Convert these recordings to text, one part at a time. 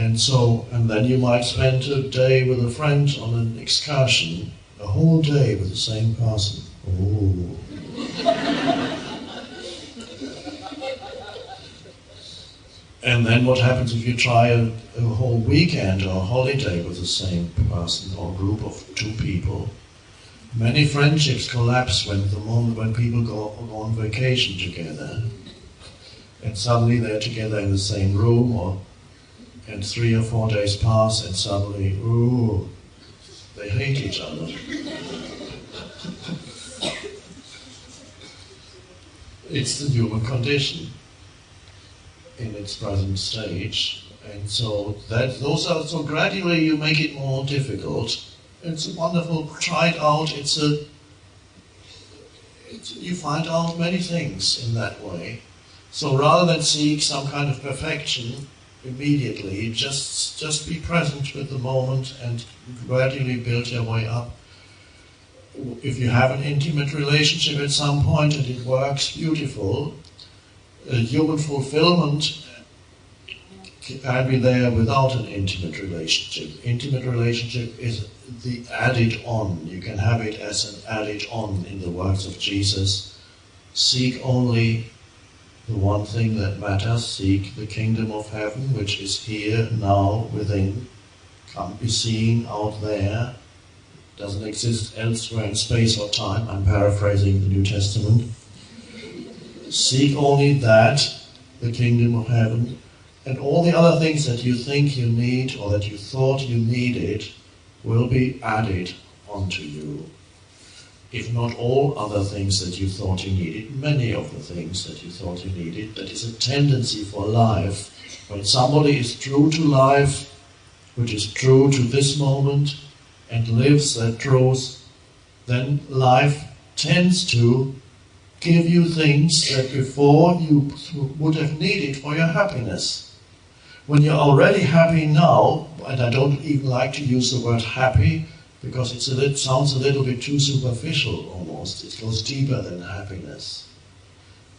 And then you might spend a day with a friend on an excursion, a whole day with the same person. Ooh. And then what happens if you try a whole weekend or a holiday with the same person or group of two people? Many friendships collapse when people go on vacation together. And suddenly they're together in the same room, and 3 or 4 days pass, and suddenly, ooh, they hate each other. It's the human condition in its present stage, and so gradually you make it more difficult. It's wonderful. Try it out. You find out many things in that way. So rather than seek some kind of perfection immediately, just be present with the moment and gradually build your way up. If you have an intimate relationship at some point and it works, beautiful. Human fulfillment can be there without an intimate relationship. Intimate relationship is the added on. You can have it as an added on in the words of Jesus. Seek only the one thing that matters. Seek the kingdom of heaven, which is here, now, within. Can't be seen out there. Doesn't exist elsewhere in space or time. I'm paraphrasing the New Testament. Seek only that, the kingdom of heaven, and all the other things that you think you need or that you thought you needed will be added onto you. If not all other things that you thought you needed, many of the things that you thought you needed. That is a tendency for life. When somebody is true to life, which is true to this moment, and lives that truth, then life tends to give you things that before you would have needed for your happiness. When you're already happy now, and I don't even like to use the word happy, because it sounds a little bit too superficial almost. It goes deeper than happiness.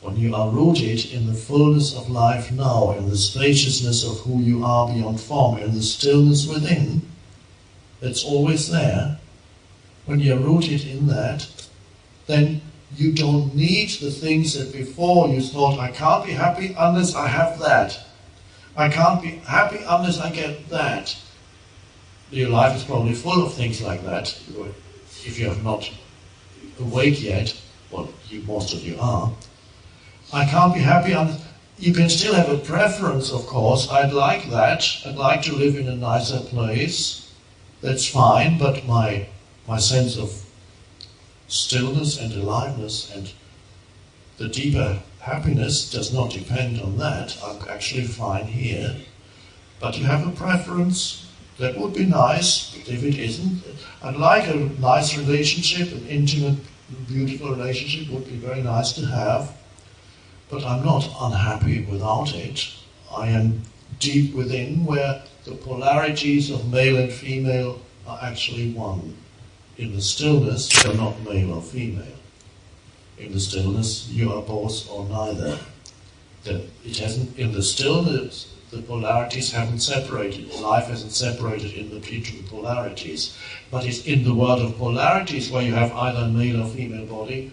When you are rooted in the fullness of life now, in the spaciousness of who you are beyond form, in the stillness within, that's always there. When you're rooted in that, then you don't need the things that before you thought, I can't be happy unless I have that. I can't be happy unless I get that. Your life is probably full of things like that. If you have not awake yet, well, most of you are. I can't be happy unless... You can still have a preference, of course. I'd like that. I'd like to live in a nicer place. That's fine, but my sense of stillness and aliveness and the deeper happiness does not depend on that. I'm actually fine here. But you have a preference. That would be nice, but if it isn't, I'd like a nice relationship, an intimate, beautiful relationship would be very nice to have, but I'm not unhappy without it. I am deep within where the polarities of male and female are actually one. In the stillness, you're not male or female. In the stillness, you are both or neither. In the stillness, the polarities haven't separated. Life hasn't separated in the two polarities. But it's in the world of polarities where you have either a male or female body,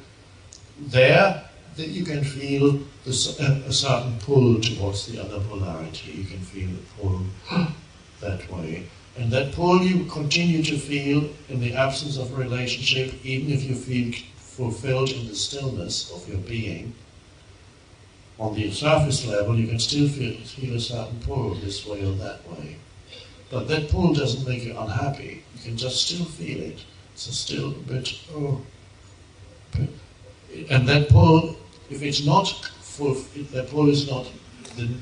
there that you can feel a certain pull towards the other polarity. You can feel the pull that way. And that pull you continue to feel in the absence of a relationship, even if you feel fulfilled in the stillness of your being. On the surface level, you can still feel a certain pull this way or that way. But that pull doesn't make you unhappy. You can just still feel it. It's still a bit, And that pull, if it's not full, if that pull is not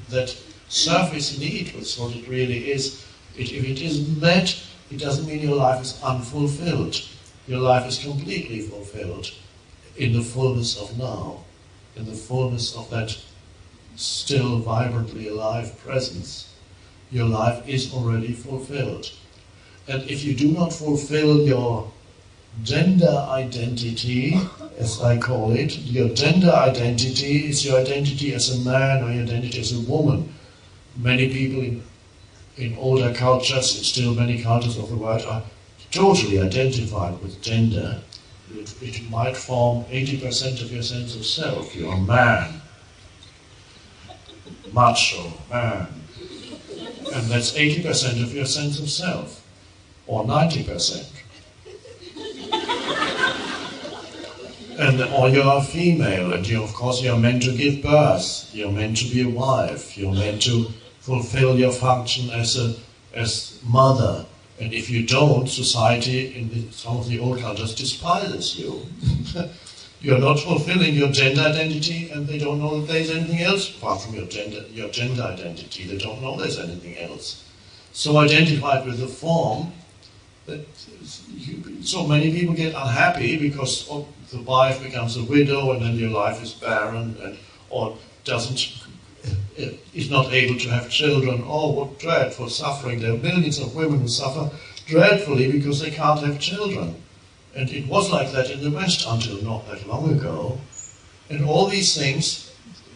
that surface need, that's what it really is. If it isn't met, it doesn't mean your life is unfulfilled. Your life is completely fulfilled in the fullness of now, in the fullness of that still vibrantly alive presence. Your life is already fulfilled. And if you do not fulfill your gender identity, as I call it, your gender identity is your identity as a man or your identity as a woman. Many people in older cultures, in still many cultures of the world, are totally identified with gender. It might form 80% of your sense of self. You're a man, macho, man. And that's 80% of your sense of self, or 90%. Or you're a female, and of course you're meant to give birth, you're meant to be a wife, you're meant to fulfill your function as mother. And if you don't, society in some of the old cultures despises you. You're not fulfilling your gender identity, and they don't know that there's anything else apart from your gender identity. They don't know there's anything else. So identified with the form, that so many people get unhappy because the wife becomes a widow, and then your life is barren, or is not able to have children. Oh, what dreadful suffering. There are millions of women who suffer dreadfully because they can't have children. And it was like that in the West until not that long ago. And all these things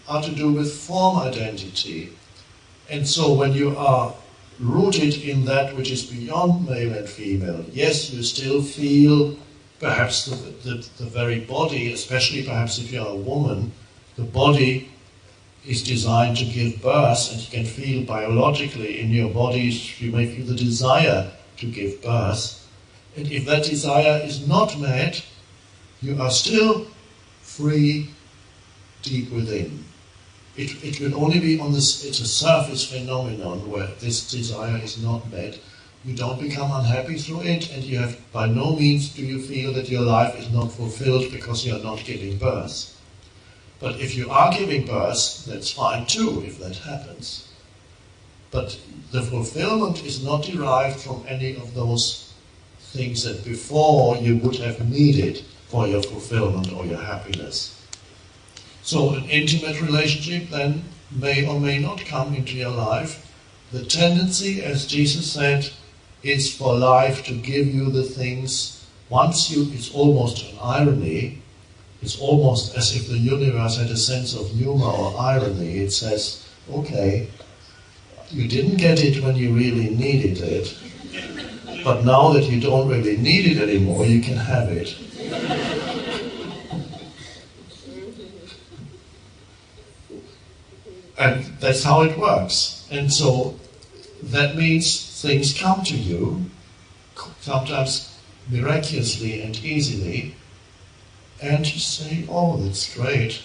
are to do with form identity. And so when you are rooted in that which is beyond male and female, yes, you still feel perhaps the very body, especially perhaps if you're a woman, the body is designed to give birth, and you can feel biologically in your body, you may feel the desire to give birth. And if that desire is not met, you are still free deep within. It will only be it's a surface phenomenon where this desire is not met. You don't become unhappy through it, and you have, by no means do you feel that your life is not fulfilled because you are not giving birth. But if you are giving birth, that's fine too, if that happens. But the fulfillment is not derived from any of those things that before you would have needed for your fulfillment or your happiness. So an intimate relationship then may or may not come into your life. The tendency, as Jesus said, is for life to give you the things, it's almost an irony, it's almost as if the universe had a sense of humor or irony. It says, okay, you didn't get it when you really needed it, but now that you don't really need it anymore, you can have it. And that's how it works. And so that means things come to you, sometimes miraculously and easily, and you say, oh, that's great.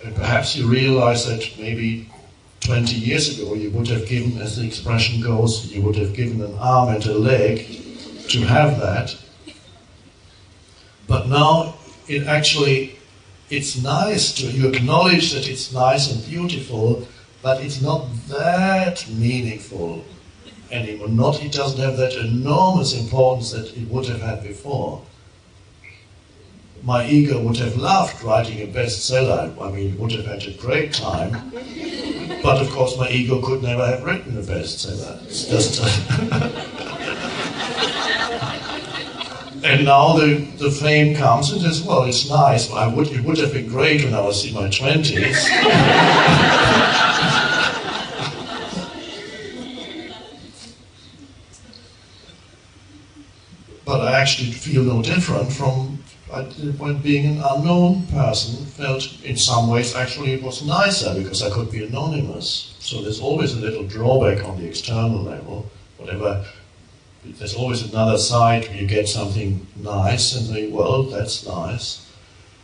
And perhaps you realize that maybe 20 years ago you would have given, as the expression goes, you would have given an arm and a leg to have that. But now it's nice you acknowledge that it's nice and beautiful, but it's not that meaningful anymore. It doesn't have that enormous importance that it would have had before. My ego would have loved writing a bestseller. I mean, it would have had a great time. But of course, my ego could never have written a bestseller. It's just and now the fame comes and says, well, it's nice. It would have been great when I was in my 20s. But I actually feel no different from when being an unknown person felt in some ways actually it was nicer because I could be anonymous. So there's always a little drawback on the external level. There's always another side where you get something nice and think, well, that's nice.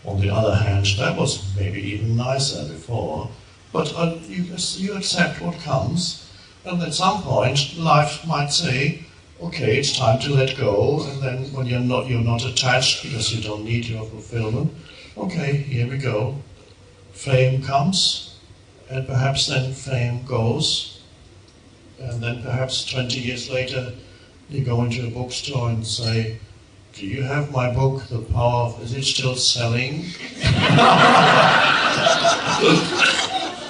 On the other hand, that was maybe even nicer before. But you accept what comes, and at some point life might say, okay, it's time to let go, and then when you're not attached because you don't need your fulfillment, okay, here we go. Fame comes, and perhaps then fame goes, and then perhaps 20 years later you go into a bookstore and say, do you have my book, The Power of... Is it still selling?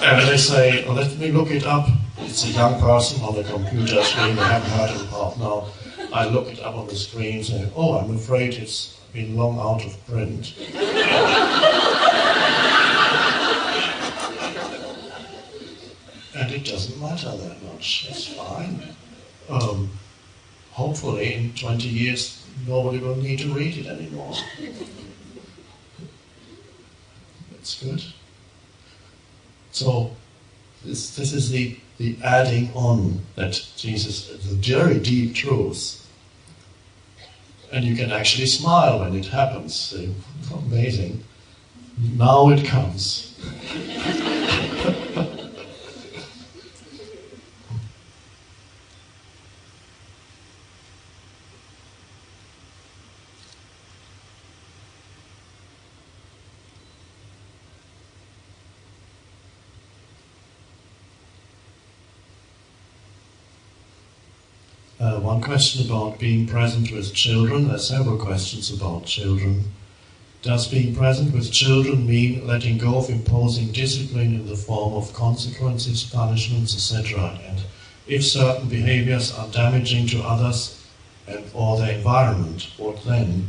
And they say, well, let me look it up. It's a young person on the computer screen, I haven't heard of part now. I look it up on the screen and say, oh, I'm afraid it's been long out of print. And it doesn't matter that much. It's fine. Hopefully in 20 years nobody will need to read it anymore. That's good. So this is the adding on that Jesus, the very deep truth. And you can actually smile when it happens. So, amazing. Now it comes. One question about being present with children. There are several questions about children. Does being present with children mean letting go of imposing discipline in the form of consequences, punishments, etc.? And if certain behaviors are damaging to others and or their environment, what then?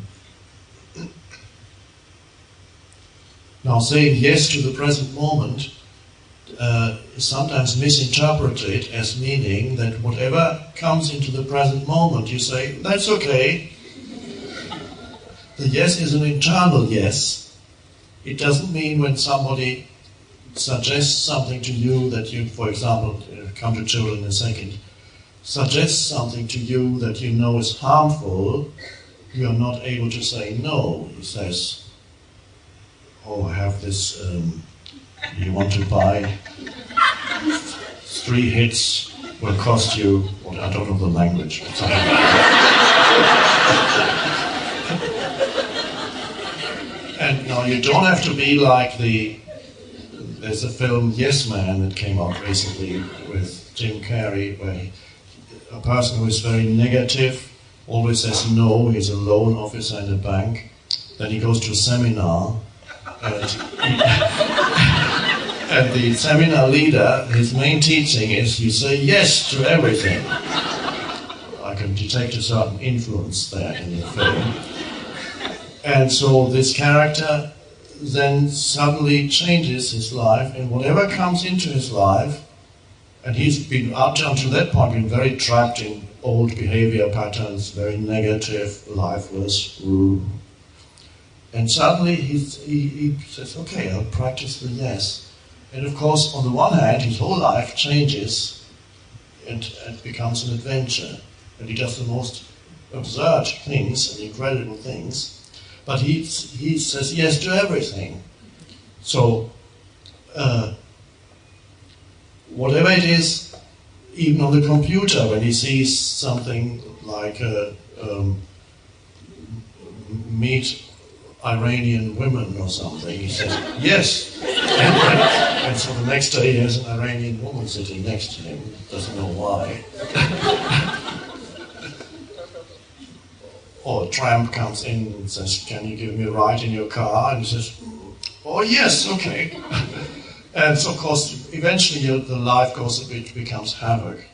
Now, saying yes to the present moment is sometimes misinterpreted as meaning that whatever comes into the present moment, you say, that's okay. The yes is an internal yes. It doesn't mean when somebody suggests something to you that you, for example, come to children in a second, suggests something to you that you know is harmful, you are not able to say no. He says, oh, I have this, you want to buy 3 hits, will cost you, well, I don't know the language. And now you don't have to be like there's a film Yes Man that came out recently with Jim Carrey, where a person who is very negative always says no. He's a loan officer in a bank. Then he goes to a seminar, and the seminar leader, his main teaching is you say yes to everything. I can detect a certain influence there in the film. And so this character then suddenly changes his life, and whatever comes into his life, and he's been up until that point been very trapped in old behavior patterns, very negative, lifeless, and suddenly he says, okay, I'll practice the yes. And of course, on the one hand, his whole life changes and becomes an adventure, and he does the most absurd things and incredible things. But he says yes to everything. So, whatever it is, even on the computer, when he sees something like meet Iranian women or something, he says yes. And so the next day he has an Iranian woman sitting next to him, doesn't know why. Or a tramp comes in and says, can you give me a ride in your car? And he says, oh yes, okay. And so of course, eventually the life becomes havoc.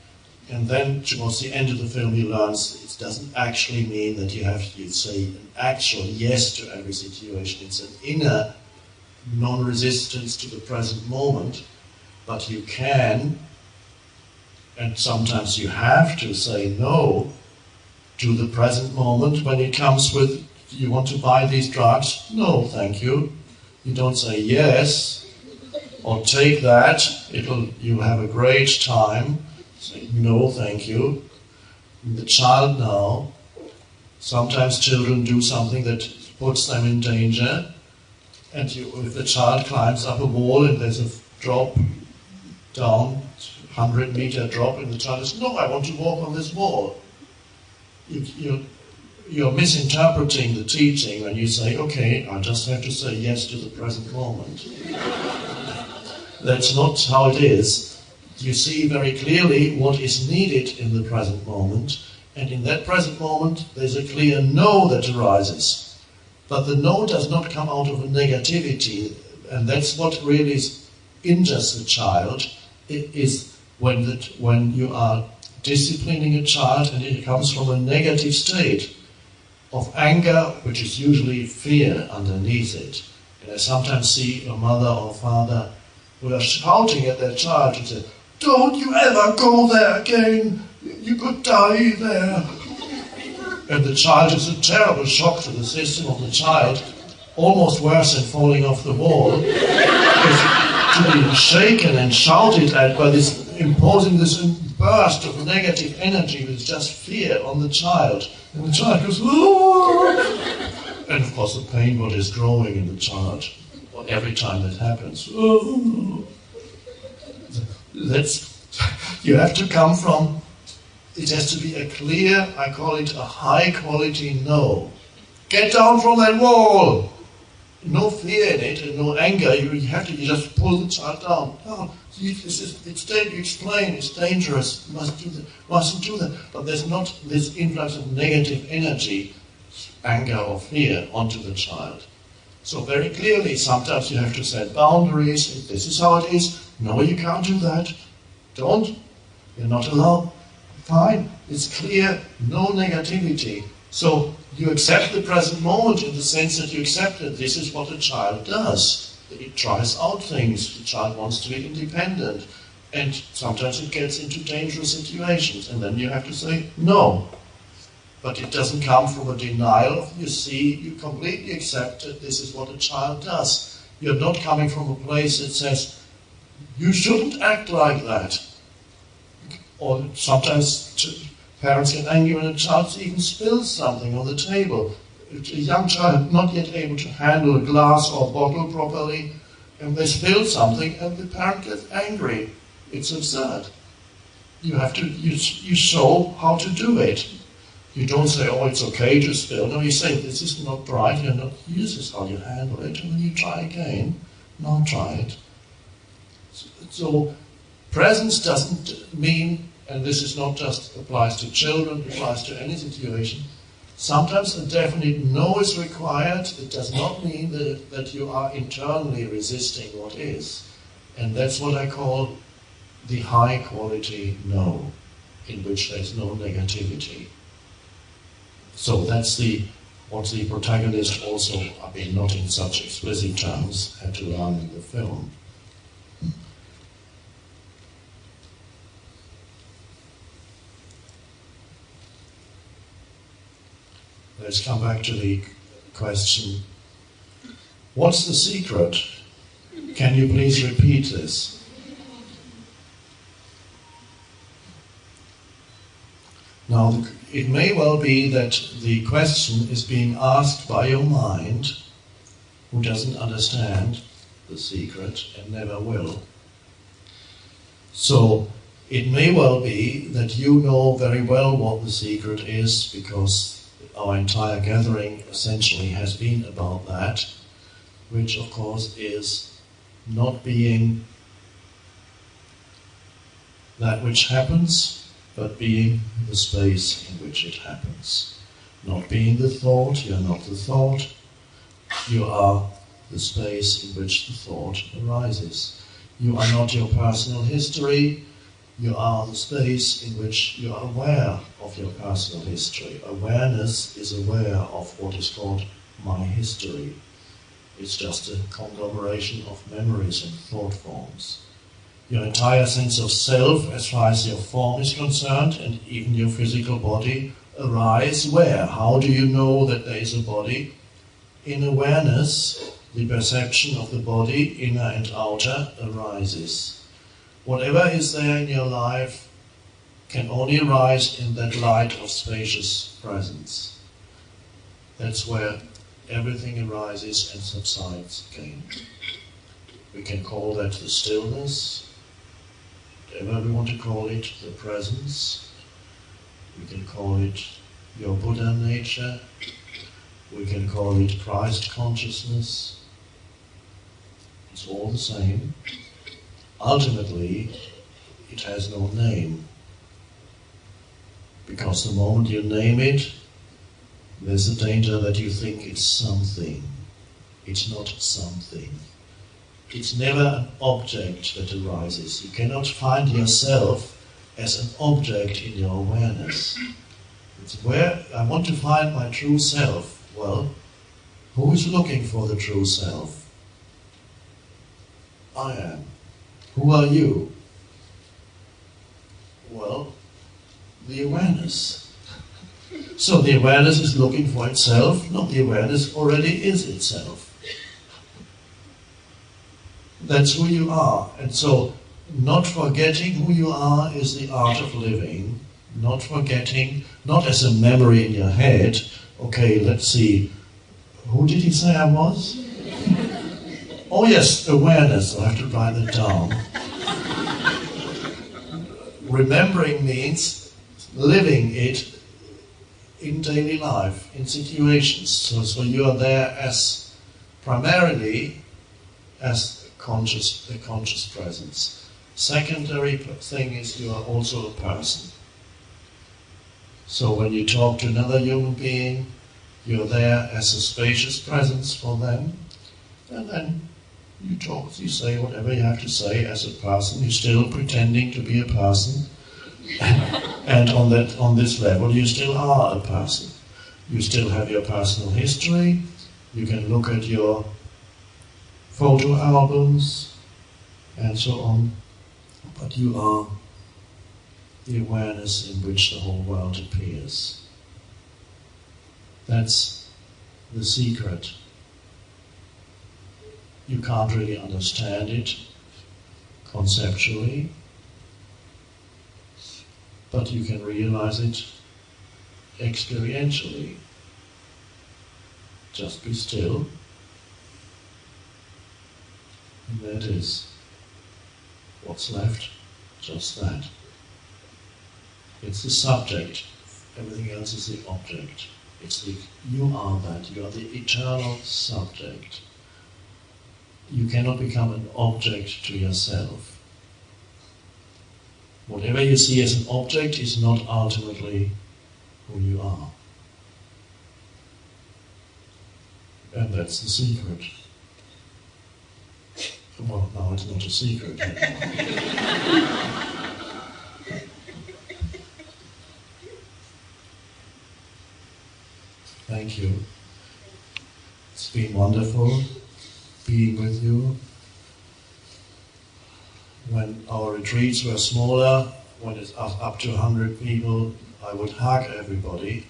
And then towards the end of the film he learns it doesn't actually mean that you have to say an actual yes to every situation. It's an inner non-resistance to the present moment, but you can, and sometimes you have to say no to the present moment when it comes with, you want to buy these drugs? No, thank you. You don't say yes, or take that, you'll have a great time. Say no, thank you. And the child now, sometimes children do something that puts them in danger, and if the child climbs up a wall and there's a drop down, 100-meter drop, and the child says, no, I want to walk on this wall. You're misinterpreting the teaching when you say, okay, I just have to say yes to the present moment. That's not how it is. You see very clearly what is needed in the present moment, and in that present moment there's a clear no that arises. But the no does not come out of a negativity, and that's what really injures the child. It is when you are disciplining a child and it comes from a negative state of anger, which is usually fear underneath it. And I sometimes see a mother or father who are shouting at their child and say, don't you ever go there again, you could die there. And the child is a terrible shock to the system of the child, almost worse than falling off the wall, to be shaken and shouted at by this, imposing this burst of negative energy with just fear on the child. And the child goes, oh! And of course the pain what is growing in the child every time that happens. Oh! You have to come from, it has to be a clear, I call it a high quality no. Get down from that wall! No fear in it and no anger, you just pull the child down. No, you explain, it's dangerous, you mustn't do that. But there's not this influx of negative energy, anger or fear onto the child. So very clearly, sometimes you have to set boundaries. This is how it is. No, you can't do that. Don't. You're not allowed. Fine. It's clear. No negativity. So you accept the present moment in the sense that you accept that this is what a child does. It tries out things. The child wants to be independent. And sometimes it gets into dangerous situations. And then you have to say no. But it doesn't come from a denial. You see, you completely accept that this is what a child does. You're not coming from a place that says, you shouldn't act like that. Or sometimes parents get angry when a child even spills something on the table. A young child not yet able to handle a glass or bottle properly, and they spill something, and the parent gets angry. It's absurd. You have to, you show how to do it. You don't say, oh, it's okay to spill. No, you say, this is not right, this is how you handle it, and then you try again. Now try it. So presence doesn't mean, and this is not just applies to children, it applies to any situation. Sometimes a definite no is required. It does not mean that you are internally resisting what is. And that's what I call the high quality no, in which there's no negativity. So that's what the protagonist also, I mean, not in such explicit terms, had to learn in the film. Let's come back to the question, what's the secret? Can you please repeat this? Now, it may well be that the question is being asked by your mind, who doesn't understand the secret and never will. So, it may well be that you know very well what the secret is, because our entire gathering essentially has been about that, which of course is not being that which happens, but being the space in which it happens. Not being the thought, you're not the thought, you are the space in which the thought arises. You are not your personal history, you are the space in which you are aware of your personal history. Awareness is aware of what is called my history. It's just a conglomeration of memories and thought forms. Your entire sense of self, as far as your form is concerned, and even your physical body, arise where? How do you know that there is a body? In awareness, the perception of the body, inner and outer, arises. Whatever is there in your life can only arise in that light of spacious presence. That's where everything arises and subsides again. We can call that the stillness, whatever we want to call it, the presence. We can call it your Buddha nature. We can call it Christ consciousness. It's all the same. Ultimately, it has no name. Because the moment you name it, there's a danger that you think it's something. It's not something. It's never an object that arises. You cannot find yourself as an object in your awareness. It's where I want to find my true self. Well, who is looking for the true self? I am. Who are you? the awareness. So the awareness is looking for itself. No, the awareness already is itself. That's who you are. And so not forgetting who you are is the art of living. Not forgetting, not as a memory in your head. Okay, let's see. Who did he say I was? Oh yes, awareness. I'll have to write that down. Remembering means living it in daily life, in situations. So you are there as primarily as a conscious presence. Secondary thing is you are also a person. So when you talk to another human being, you're there as a spacious presence for them, and then you talk, you say whatever you have to say as a person. You're still pretending to be a person, and on this level you still are a person. You still have your personal history. You can look at your photo albums and so on, but you are the awareness in which the whole world appears. That's the secret. You can't really understand it conceptually, but you can realize it experientially. Just be still, and there it is. What's left? Just that. It's the subject. Everything else is the object. You are that. You are the eternal subject. You cannot become an object to yourself. Whatever you see as an object is not ultimately who you are. And that's the secret. Well, now it's not a secret. Thank you. It's been wonderful being with you. When our retreats were smaller, when it's up to 100 people, I would hug everybody.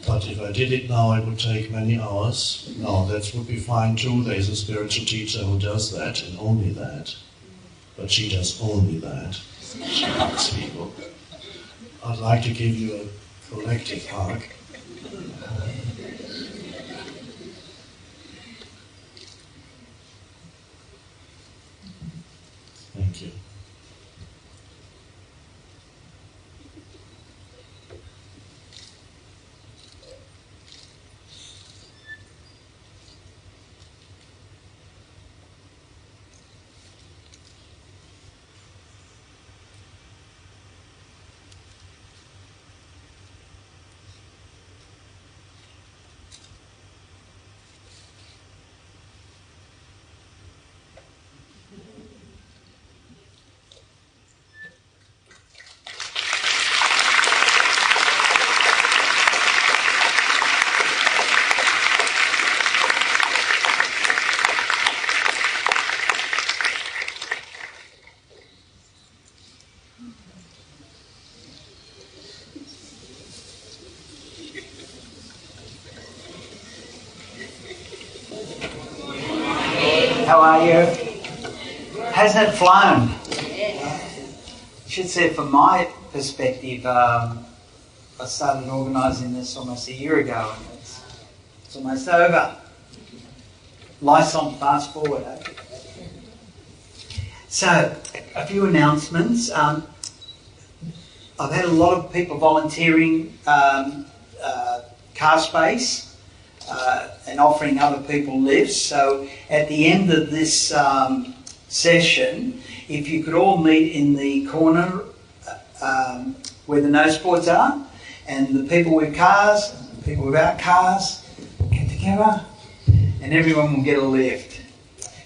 But if I did it now, it would take many hours. No, that would be fine too. There's a spiritual teacher who does that, and only that. But she does only that. She hugs people. I'd like to give you a collective hug. Thank you. How are you? Hasn't it flown? I should say, from my perspective, I started organising this almost a year ago, and it's almost over. Life's on fast forward, eh? So, a few announcements. I've had a lot of people volunteering car space. And offering other people lifts. So at the end of this session, if you could all meet in the corner where the nose boards are, and the people with cars, and the people without cars, get together, and everyone will get a lift.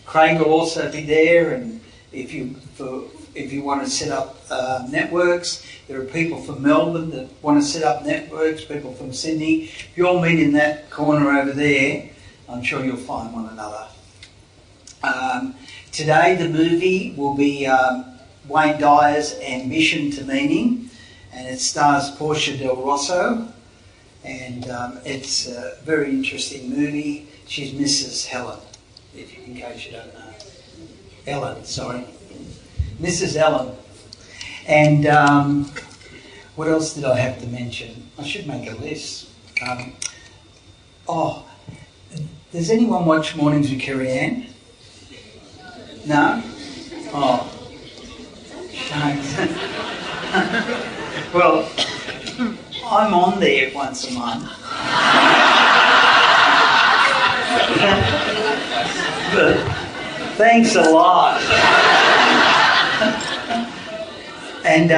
Craig will also be there, and if you want to set up networks, there are people from Melbourne that want to set up networks, people from Sydney. If you all meet in that corner over there, I'm sure you'll find one another. Today the movie will be Wayne Dyer's Ambition to Meaning, and it stars Portia del Rosso, and it's a very interesting movie. She's Mrs. Helen, in case you don't know. Ellen, sorry. Mrs. Ellen. And what else did I have to mention? I should make a list. Does anyone watch Mornings with Kerry Ann? No? Oh. Shame. Well, I'm on there once a month. But thanks a lot. And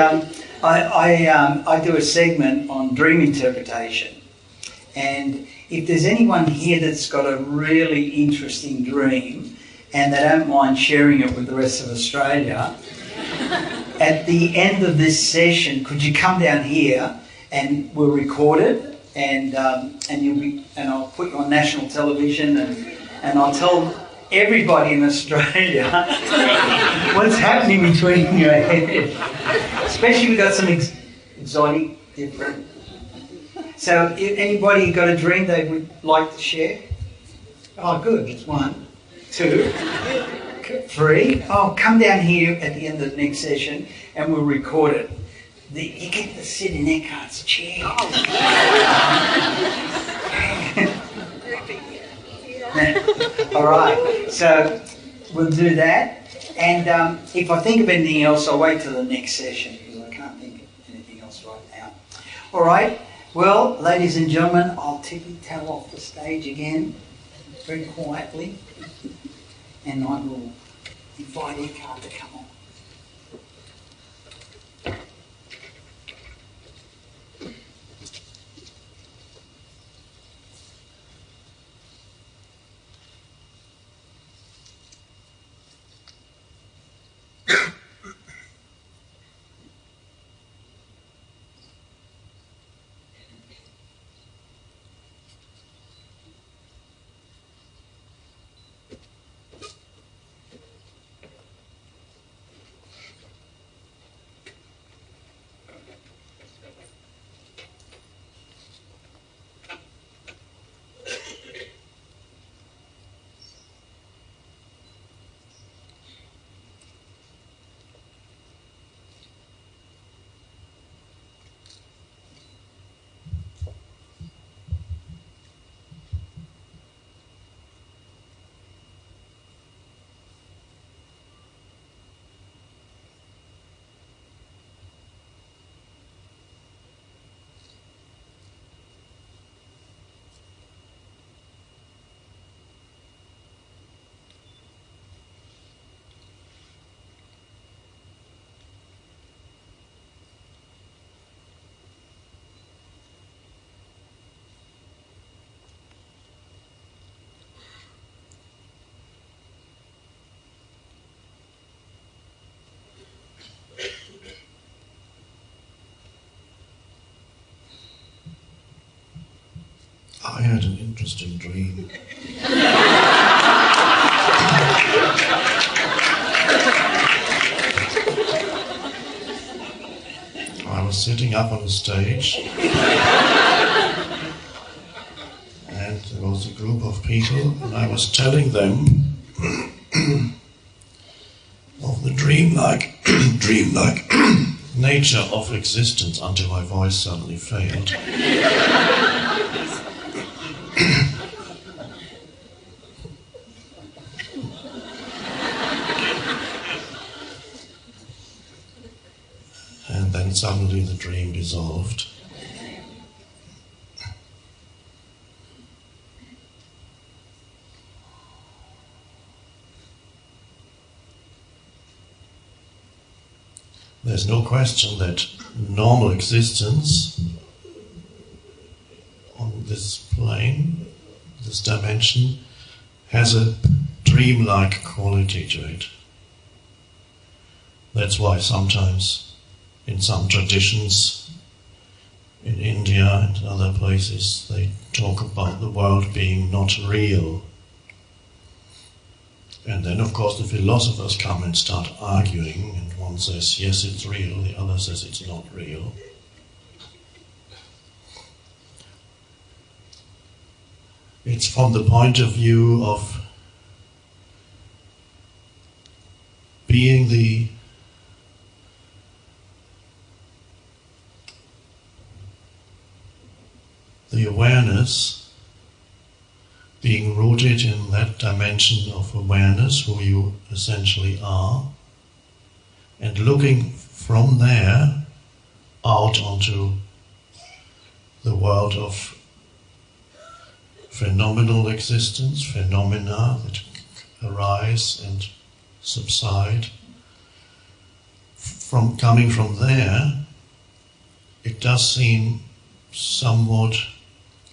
I do a segment on dream interpretation. And if there's anyone here that's got a really interesting dream and they don't mind sharing it with the rest of Australia, at the end of this session, could you come down here and we'll record it and I'll put you on national television and I'll tell everybody in Australia what's happening between your head. Especially we've got some exotic, different. So, anybody got a dream they would like to share? Oh, good. It's 1, 2, 3. Oh, come down here at the end of the next session and we'll record it. You get to sit in Eckhart's chair. All right. So, we'll do that. And if I think of anything else, I'll wait till the next session because I can't think of anything else right now. All right. Well, ladies and gentlemen, I'll tippy-toe off the stage again, very quietly, and I will invite Eckhart to come on. I had an interesting dream. I was sitting up on the stage and there was a group of people and I was telling them of the dreamlike nature of existence until my voice suddenly failed. And then suddenly the dream dissolved. There's no question that normal existence on this plane, this dimension, has a dreamlike quality to it. That's why sometimes in some traditions in India and other places they talk about the world being not real. And then of course the philosophers come and start arguing, and one says yes it's real, the other says it's not real. it's from the point of view of being the awareness, being rooted in that dimension of awareness, who you essentially are, and looking from there out onto the world of phenomenal existence, phenomena that arise and subside. Coming from there, it does seem somewhat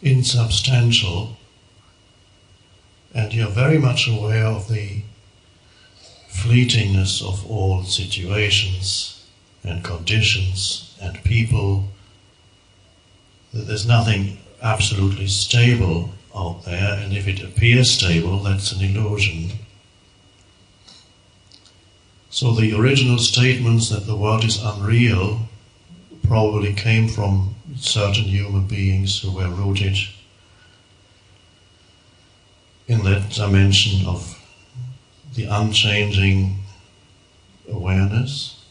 insubstantial, and you're very much aware of the fleetingness of all situations and conditions and people, that there's nothing absolutely stable out there, and if it appears stable, that's an illusion. So the original statements that the world is unreal probably came from certain human beings who were rooted in that dimension of the unchanging awareness,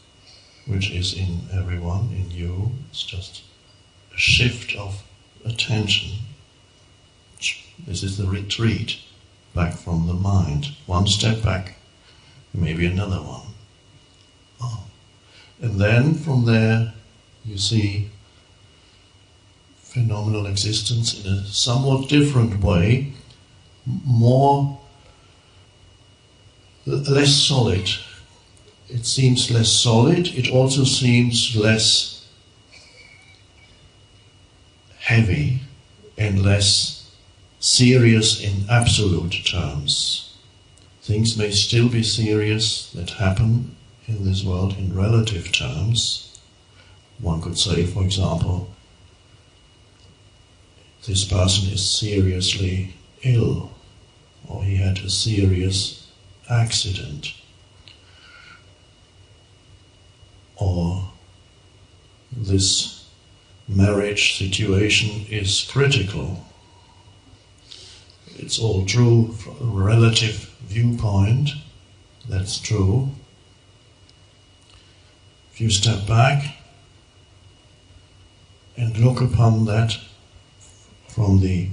which is in everyone, in you. It's just a shift of attention. This is the retreat back from the mind. One step back, maybe another one. Oh. And then from there you see phenomenal existence in a somewhat different way, less solid. It seems less solid, it also seems less heavy and less serious in absolute terms. Things may still be serious that happen in this world in relative terms. One could say, for example, this person is seriously ill, or he had a serious accident, or this marriage situation is critical. It's all true from a relative viewpoint, that's true. If you step back and look upon that from the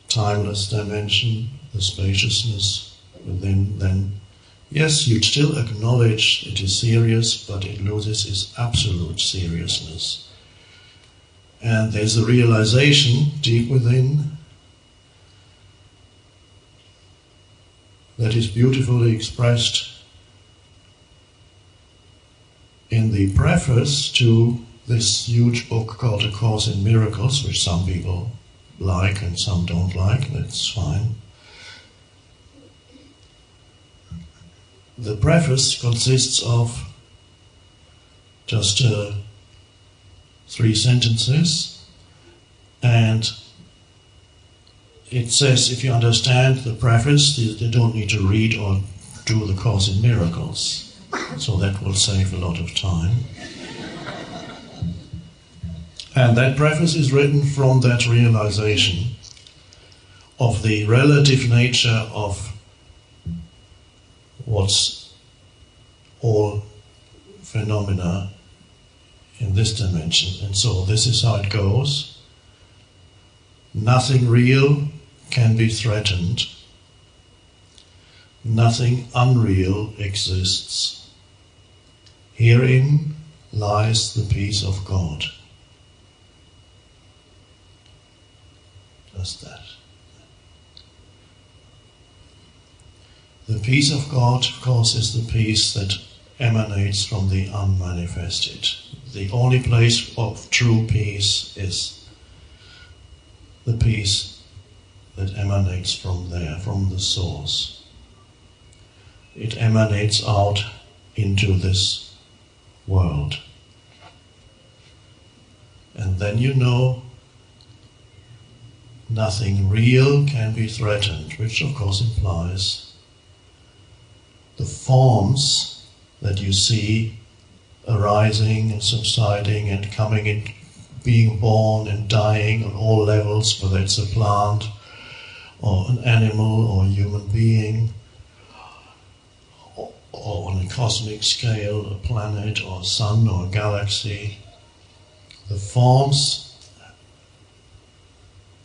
timeless dimension, the spaciousness within, then yes, you'd still acknowledge it is serious, but it loses its absolute seriousness. And there's a realization deep within that is beautifully expressed in the preface to this huge book called A Course in Miracles, which some people like and some don't like, that's fine. The preface consists of just 3 sentences, and it says, if you understand the preface, you don't need to read or do the Course in Miracles, so that will save a lot of time. And that preface is written from that realization of the relative nature of what's all phenomena in this dimension. And so this is how it goes. Nothing real can be threatened. Nothing unreal exists. Herein lies the peace of God. Just that. The peace of God, of course, is the peace that emanates from the unmanifested. The only place of true peace is the peace that emanates from there, from the source. It emanates out into this world. And then you know nothing real can be threatened, which of course implies the forms that you see arising and subsiding and coming in, being born and dying on all levels, whether it's a plant, or an animal, or a human being, or on a cosmic scale, a planet, or a sun, or a galaxy. The forms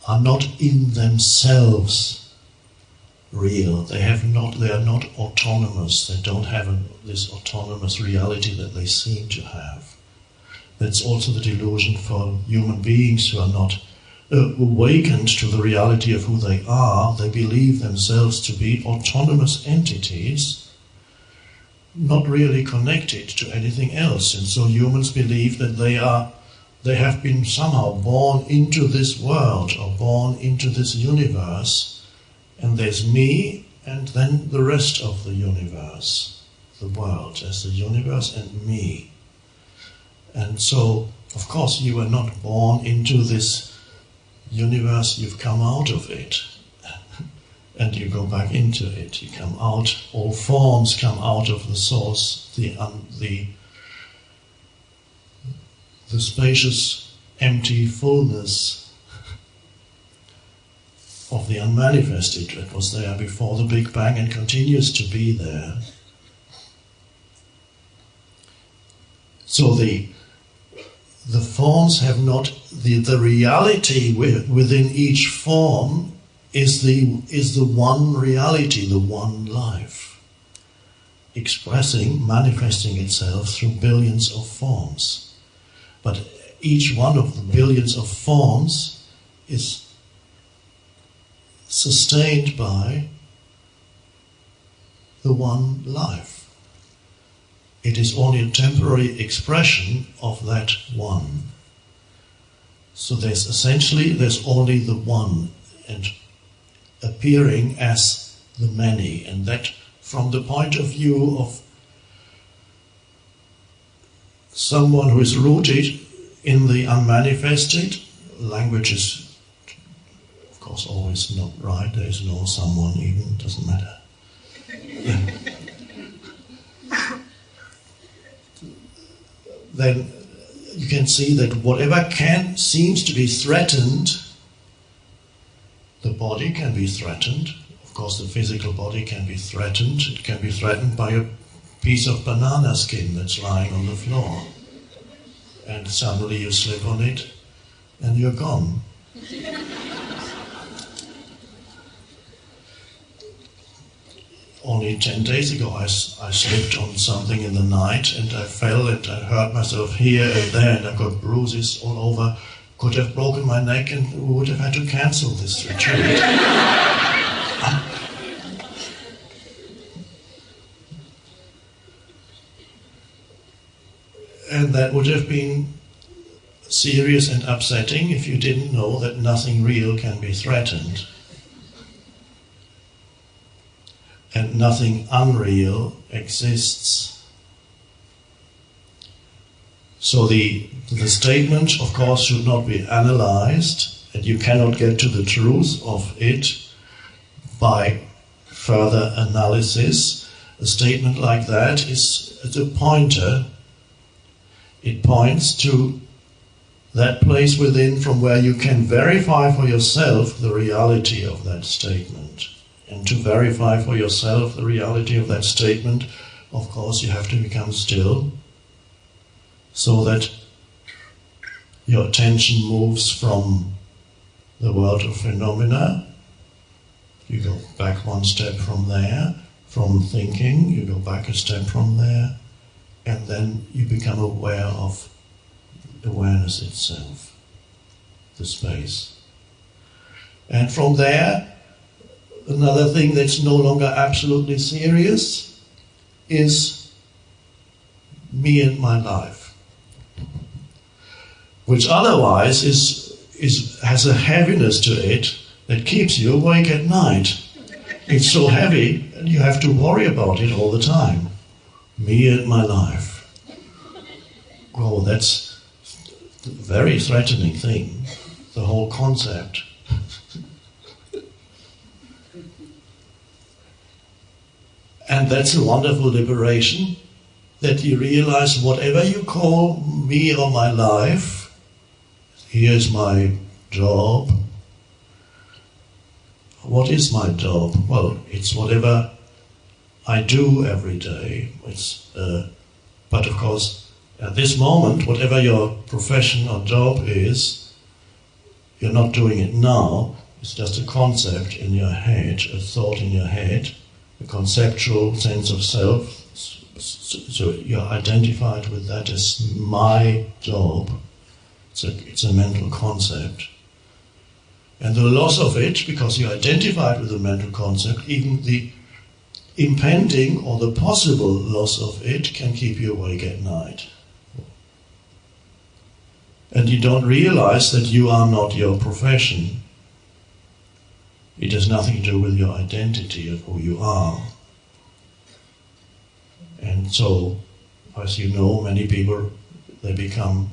are not in themselves real. They are not autonomous. They don't have this autonomous reality that they seem to have. That's also the delusion for human beings who are not awakened to the reality of who they are. They believe themselves to be autonomous entities, not really connected to anything else. And so humans believe that they have been somehow born into this world or born into this universe, and there's me and then the rest of the universe, the world. There's the universe and me. And so, of course, you were not born into this universe, you've come out of it. And you go back into it. You come out, all forms come out of the source, the spacious, empty fullness of the unmanifested that was there before the Big Bang and continues to be there. So the forms have not, the reality within each form is the one reality, the one life, expressing, manifesting itself through billions of forms. But each one of the billions of forms is sustained by the one life. It is only a temporary expression of that one. So there's only the one, and appearing as the many, and that from the point of view of someone who is rooted in the unmanifested, language is of course always not right, there is no someone even, doesn't matter. Then you can see that whatever seems to be threatened, the body can be threatened. Of course, the physical body can be threatened. It can be threatened by a piece of banana skin that's lying on the floor. And suddenly you slip on it and you're gone. Only 10 days ago I slipped on something in the night and I fell and I hurt myself here and there and I got bruises all over. Could have broken my neck and we would have had to cancel this retreat. And that would have been serious and upsetting if you didn't know that nothing real can be threatened. And nothing unreal exists. So the statement, of course, should not be analyzed, and you cannot get to the truth of it by further analysis. A statement like that is a pointer. It points to that place within from where you can verify for yourself the reality of that statement. And to verify for yourself the reality of that statement, of course, you have to become still, so that your attention moves from the world of phenomena. You go back one step from there, from thinking, you go back a step from there, and then you become aware of awareness itself, the space. And from there, another thing that's no longer absolutely serious is me and my life, which otherwise has a heaviness to it that keeps you awake at night. It's so heavy and you have to worry about it all the time. Me and my life. Oh, that's a very threatening thing, the whole concept. And that's a wonderful liberation, that you realize whatever you call me or my life, here's my job, what is my job? Well, it's whatever I do every day. But of course, at this moment, whatever your profession or job is, you're not doing it now. It's just a concept in your head, a thought in your head, a conceptual sense of self. So you're identified with that as my job. It's a mental concept. And the loss of it, because you're identified with the mental concept, even the impending or the possible loss of it can keep you awake at night. And you don't realize that you are not your profession. It has nothing to do with your identity of who you are. And so, as you know, many people, they become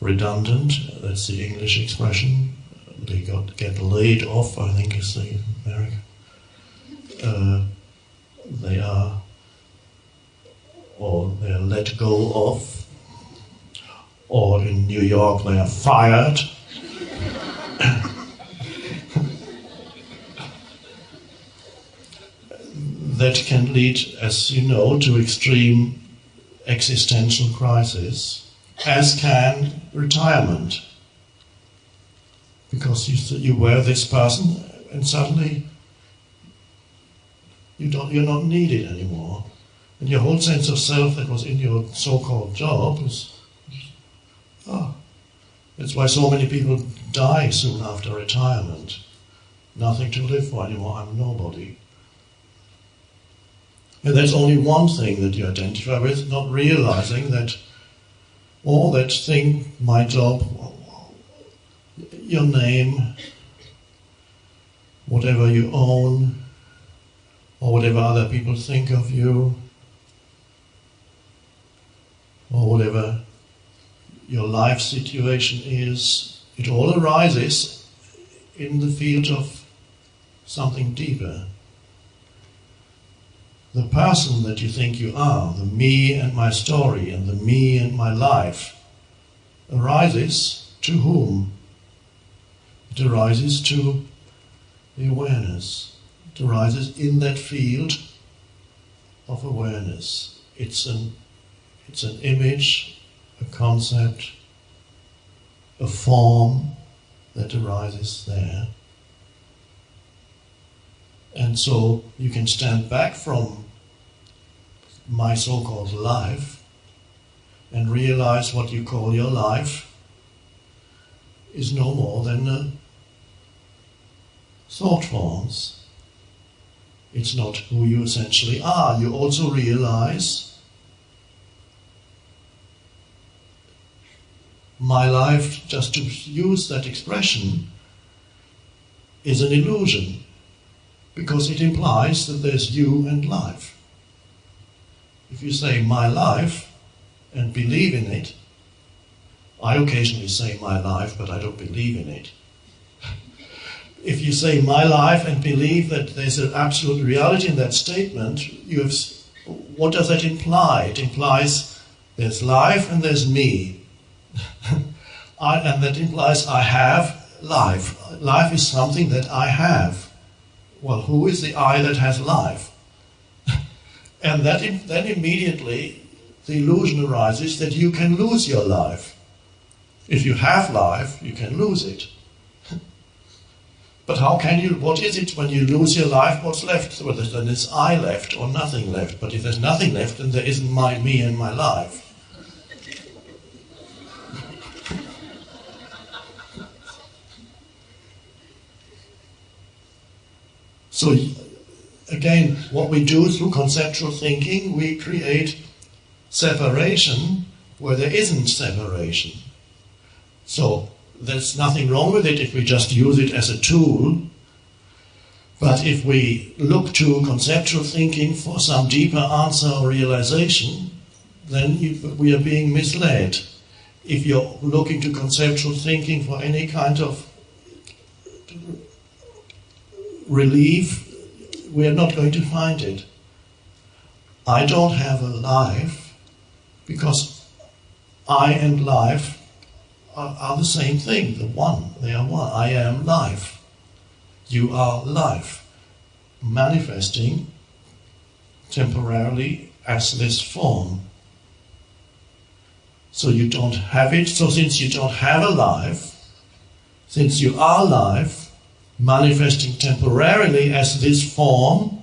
redundant. That's the English expression. They get laid off, I think is the American. They are let go of, or in New York they are fired. That can lead, as you know, to extreme existential crisis, as can retirement. Because you were this person and suddenly you're not needed anymore. And your whole sense of self that was in your so-called job is... That's why so many people die soon after retirement. Nothing to live for anymore, I'm nobody. And there's only one thing that you identify with, not realizing that all that thing, my job, your name, whatever you own, or whatever other people think of you, or whatever your life situation is, it all arises in the field of something deeper. The person that you think you are, the me and my story, and the me and my life, arises to whom? It arises to the awareness. It arises in that field of awareness. It's an image, a concept, a form that arises there. And so you can stand back from my so-called life and realize what you call your life is no more than thought forms. It's not who you essentially are. You also realize my life, just to use that expression, is an illusion. Because it implies that there's you and life. If you say my life and believe in it, I occasionally say my life, but I don't believe in it. If you say my life and believe that there's an absolute reality in that statement, what does that imply? It implies there's life and there's me. And that implies I have life. Life is something that I have. Well, who is the I that has life? And then immediately the illusion arises that you can lose your life. If you have life, you can lose it. But what is it when you lose your life? What's left? Well, then it's I left or nothing left. But if there's nothing left, then there isn't me and my life. So again, what we do through conceptual thinking, we create separation where there isn't separation. So there's nothing wrong with it if we just use it as a tool. But if we look to conceptual thinking for some deeper answer or realization, then we are being misled. If you're looking to conceptual thinking for any kind of relief, we are not going to find it. I don't have a life because I and life are the same thing, they are one. I am life. You are life, manifesting temporarily as this form. So you don't have it, so since you don't have a life, since you are life, manifesting temporarily as this form,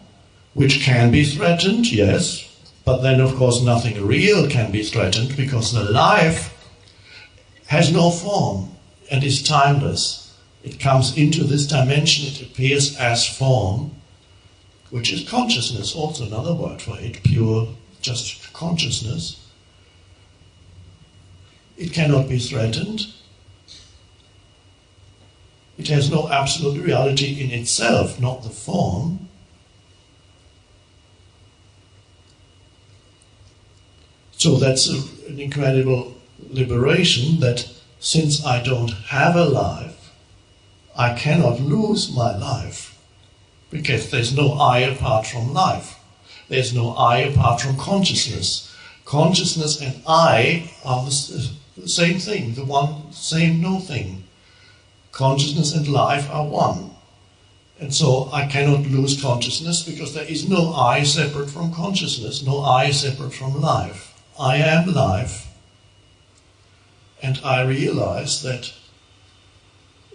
which can be threatened, yes, but then of course nothing real can be threatened because the life has no form and is timeless. It comes into this dimension, it appears as form, which is consciousness, also another word for it, pure, just consciousness. It cannot be threatened. It has no absolute reality in itself, not the form. So that's an incredible liberation, that since I don't have a life, I cannot lose my life, because there's no I apart from life. There's no I apart from consciousness. Consciousness and I are the same thing, the one, same, no thing. Consciousness and life are one. And so I cannot lose consciousness because there is no I separate from consciousness, no I separate from life. I am life, and I realize that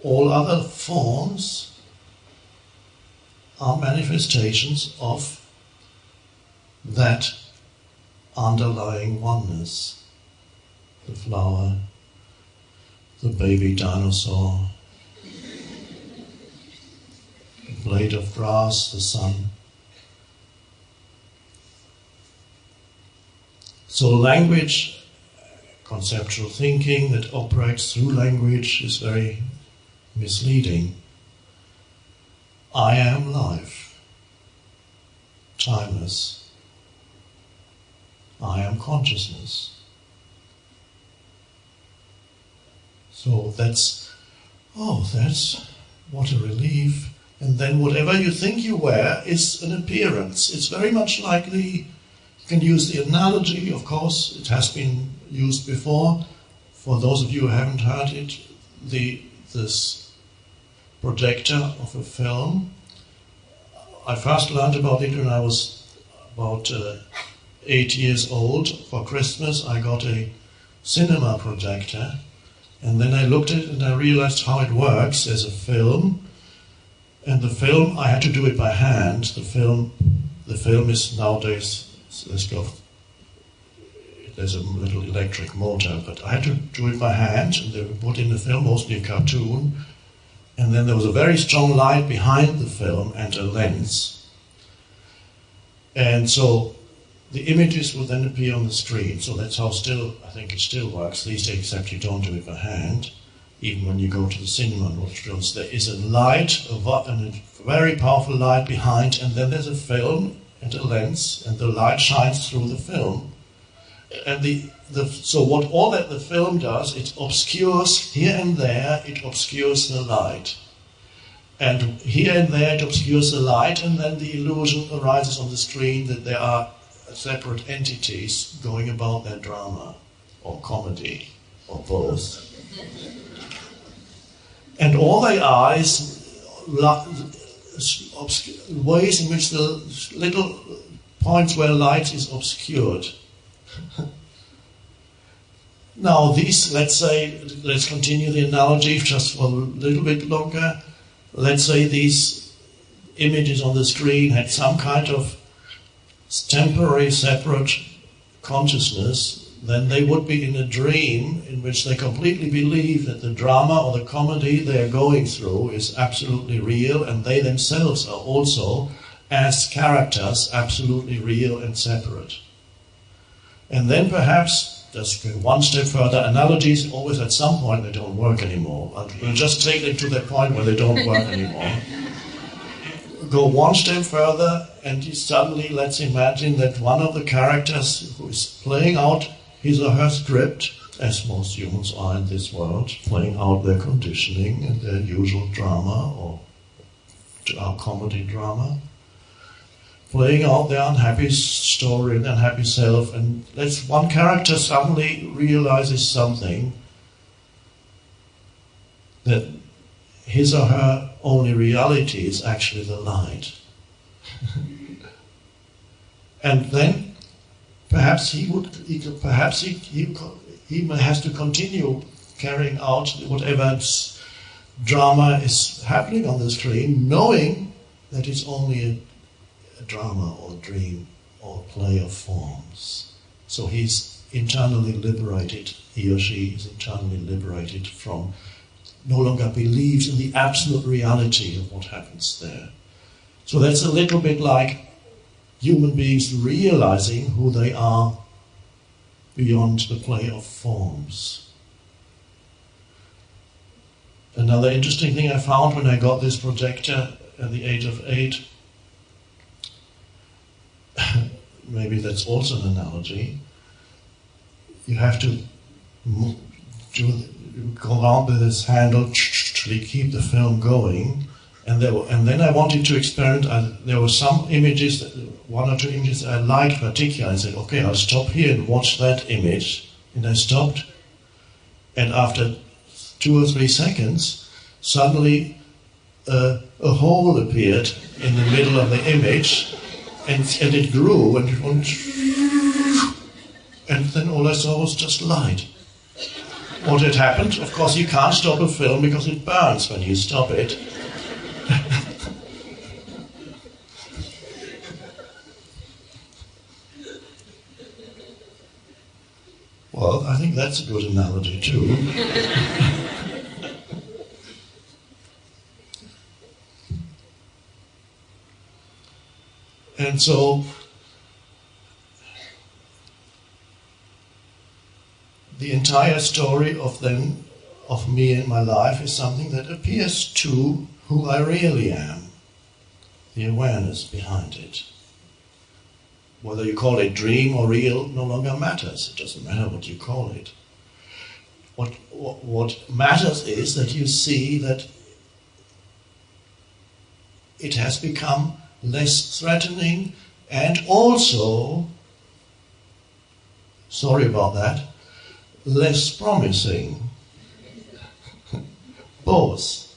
all other forms are manifestations of that underlying oneness. The flower, the baby dinosaur, the blade of grass, the sun. So language, conceptual thinking that operates through language is very misleading. I am life, timeless. I am consciousness. So that's what a relief. And then whatever you think you wear is an appearance. It's very much like you can use the analogy, of course, it has been used before. For those of you who haven't heard it, this projector of a film, I first learned about it when I was about 8 years old. For Christmas I got a cinema projector, and then I looked at it and I realized how it works. There's a film, and the film, I had to do it by hand. The film is nowadays, there's a little electric motor, but I had to do it by hand, and they put in the film, mostly a cartoon, and then there was a very strong light behind the film and a lens. And so the images will then appear on the screen. So that's how I think it still works these days, except you don't do it by hand. Even when you go to the cinema and watch films, there is a light, a very powerful light behind, and then there's a film and a lens, and the light shines through the film. And so what all that the film does, it obscures here and there, it obscures the light. And here and there it obscures the light, and then the illusion arises on the screen that there are separate entities going about their drama, or comedy, or both. And all they are is ways in which the little points where light is obscured. Now let's continue the analogy just for a little bit longer. Let's say these images on the screen had some kind of temporary separate consciousness, then they would be in a dream in which they completely believe that the drama or the comedy they are going through is absolutely real, and they themselves are also, as characters, absolutely real and separate. And then perhaps, just go one step further, analogies always at some point they don't work anymore. We'll just take them to the point where they don't work anymore. Go one step further, and suddenly let's imagine that one of the characters who is playing out his or her script, as most humans are in this world, playing out their conditioning and their usual drama or our comedy drama, playing out their unhappy story and unhappy self, and one character suddenly realizes something, that his or her only reality is actually the light. And then perhaps he has to continue carrying out whatever drama is happening on the screen, knowing that it's only a drama or dream or play of forms. So he's internally liberated, he or she is internally liberated from, no longer believes in the absolute reality of what happens there. So that's a little bit like human beings realizing who they are beyond the play of forms. Another interesting thing I found when I got this projector at the age of 8, maybe that's also an analogy, you have to go around with this handle to keep the film going. And then I wanted to experiment. There were some images, one or two images that I liked particularly. I said, okay, I'll stop here and watch that image. And I stopped. And after 2 or 3 seconds, suddenly a hole appeared in the middle of the image, and it grew, and it went, and then all I saw was just light. What had happened? Of course, you can't stop a film because it burns when you stop it. Well, I think that's a good analogy too. And so the entire story of me and my life is something that appears to who I really am, the awareness behind it. Whether you call it dream or real no longer matters. It doesn't matter what you call it. What matters is that you see that it has become less threatening and also, sorry about that, less promising. Both.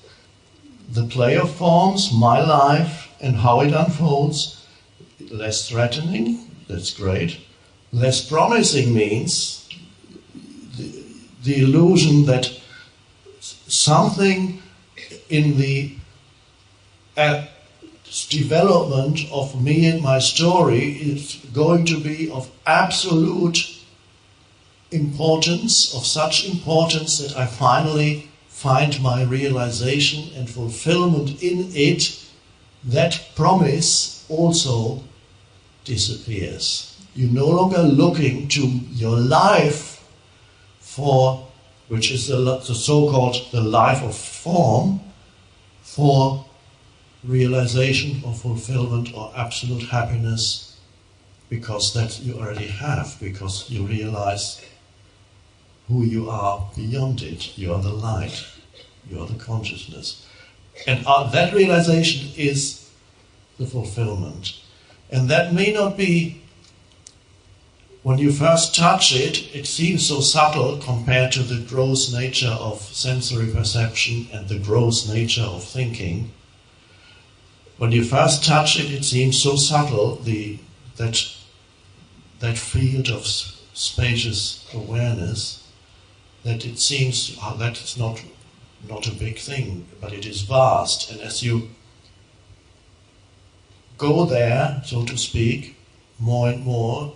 The play of forms, my life, and how it unfolds, less threatening, that's great. Less promising means the illusion that something in the development of me and my story is going to be of absolute importance, of such importance that I finally find my realization and fulfillment in it. That promise also disappears. You're no longer looking to your life for, which is the so-called the life of form, for realization or fulfillment or absolute happiness, because that you already have, because you realize who you are beyond it. You are the light, you are the consciousness. And that realization is the fulfillment. And that may not be, when you first touch it, it seems so subtle compared to the gross nature of sensory perception and the gross nature of thinking. When you first touch it, it seems so subtle, that field of spacious awareness, that it seems that it's not a big thing, but it is vast. And as you go there, so to speak, more and more,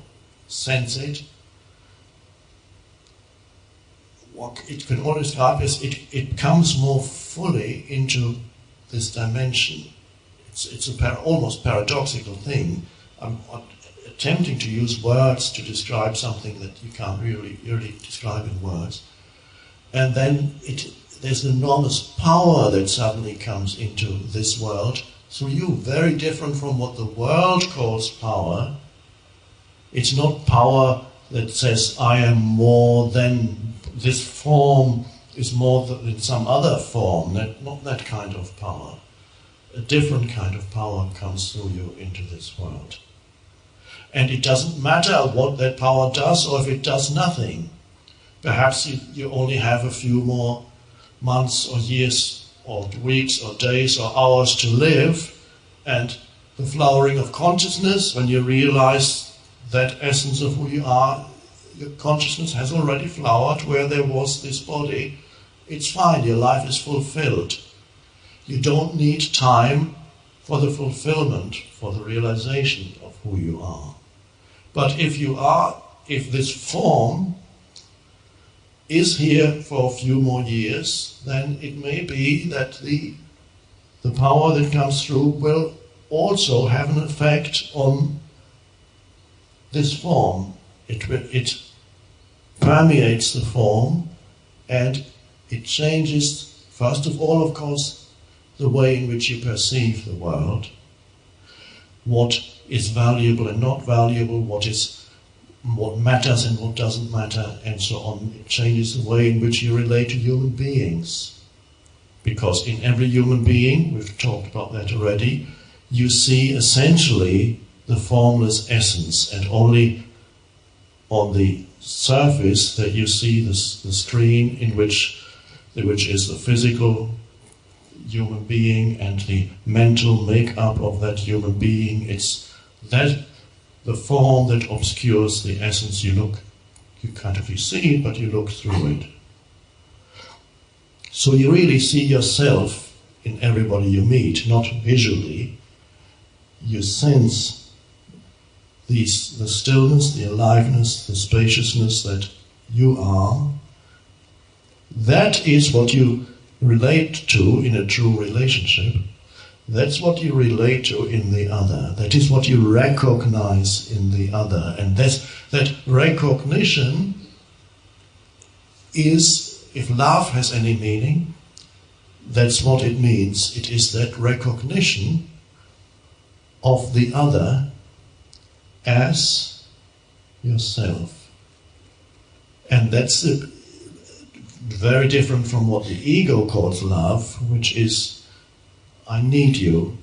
sense it, what it can only describe is it comes more fully into this dimension. It's almost paradoxical thing. I'm attempting to use words to describe something that you can't really describe in words. And then there's an enormous power that suddenly comes into this world through you, very different from what the world calls power. It's not power that says, I am more than, this form is more than some other form, not that kind of power. A different kind of power comes through you into this world. And it doesn't matter what that power does or if it does nothing. Perhaps you only have a few more months or years or weeks or days or hours to live, and the flowering of consciousness, when you realize that essence of who you are, your consciousness has already flowered where there was this body, it's fine, your life is fulfilled. You don't need time for the fulfillment, for the realization of who you are. But if this form is here for a few more years, then it may be that the power that comes through will also have an effect on this form. It permeates the form, and it changes, first of all, of course, the way in which you perceive the world, what is valuable and not valuable, what matters and what doesn't matter, and so on. It changes the way in which you relate to human beings. Because in every human being, we've talked about that already, you see essentially the formless essence, and only on the surface that you see the screen in which is the physical human being and the mental make-up of that human being. It's that the form that obscures the essence. You see it, but you look through it. So you really see yourself in everybody you meet, not visually. You sense the stillness, the aliveness, the spaciousness that you are. That is what you relate to in a true relationship. That's what you relate to in the other. That is what you recognize in the other. And that recognition is, if love has any meaning, that's what it means. It is that recognition of the other as yourself. And that's very different from what the ego calls love, which is, I need you,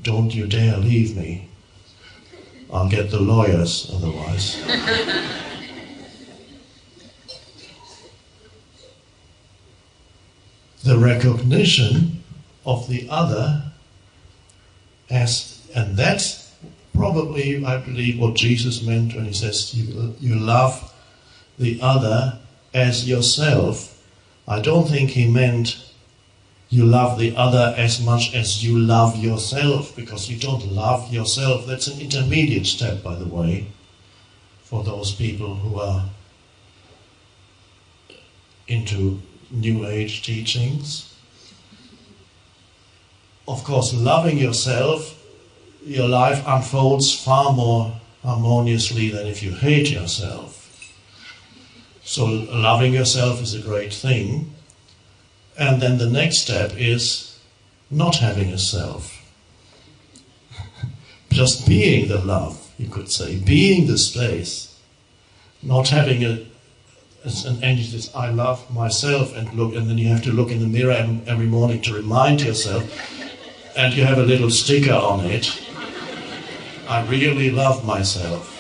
don't you dare leave me. I'll get the lawyers otherwise. The recognition of the other and that's probably, I believe, what Jesus meant when he says you love the other as yourself. I don't think he meant you love the other as much as you love yourself, because you don't love yourself. That's an intermediate step, by the way, for those people who are into New Age teachings. Of course, loving yourself, your life unfolds far more harmoniously than if you hate yourself. So loving yourself is a great thing. And then the next step is not having a self. Just being the love, you could say, being the space. Not having an entity that says, I love myself, and then you have to look in the mirror every morning to remind yourself, and you have a little sticker on it, I really love myself.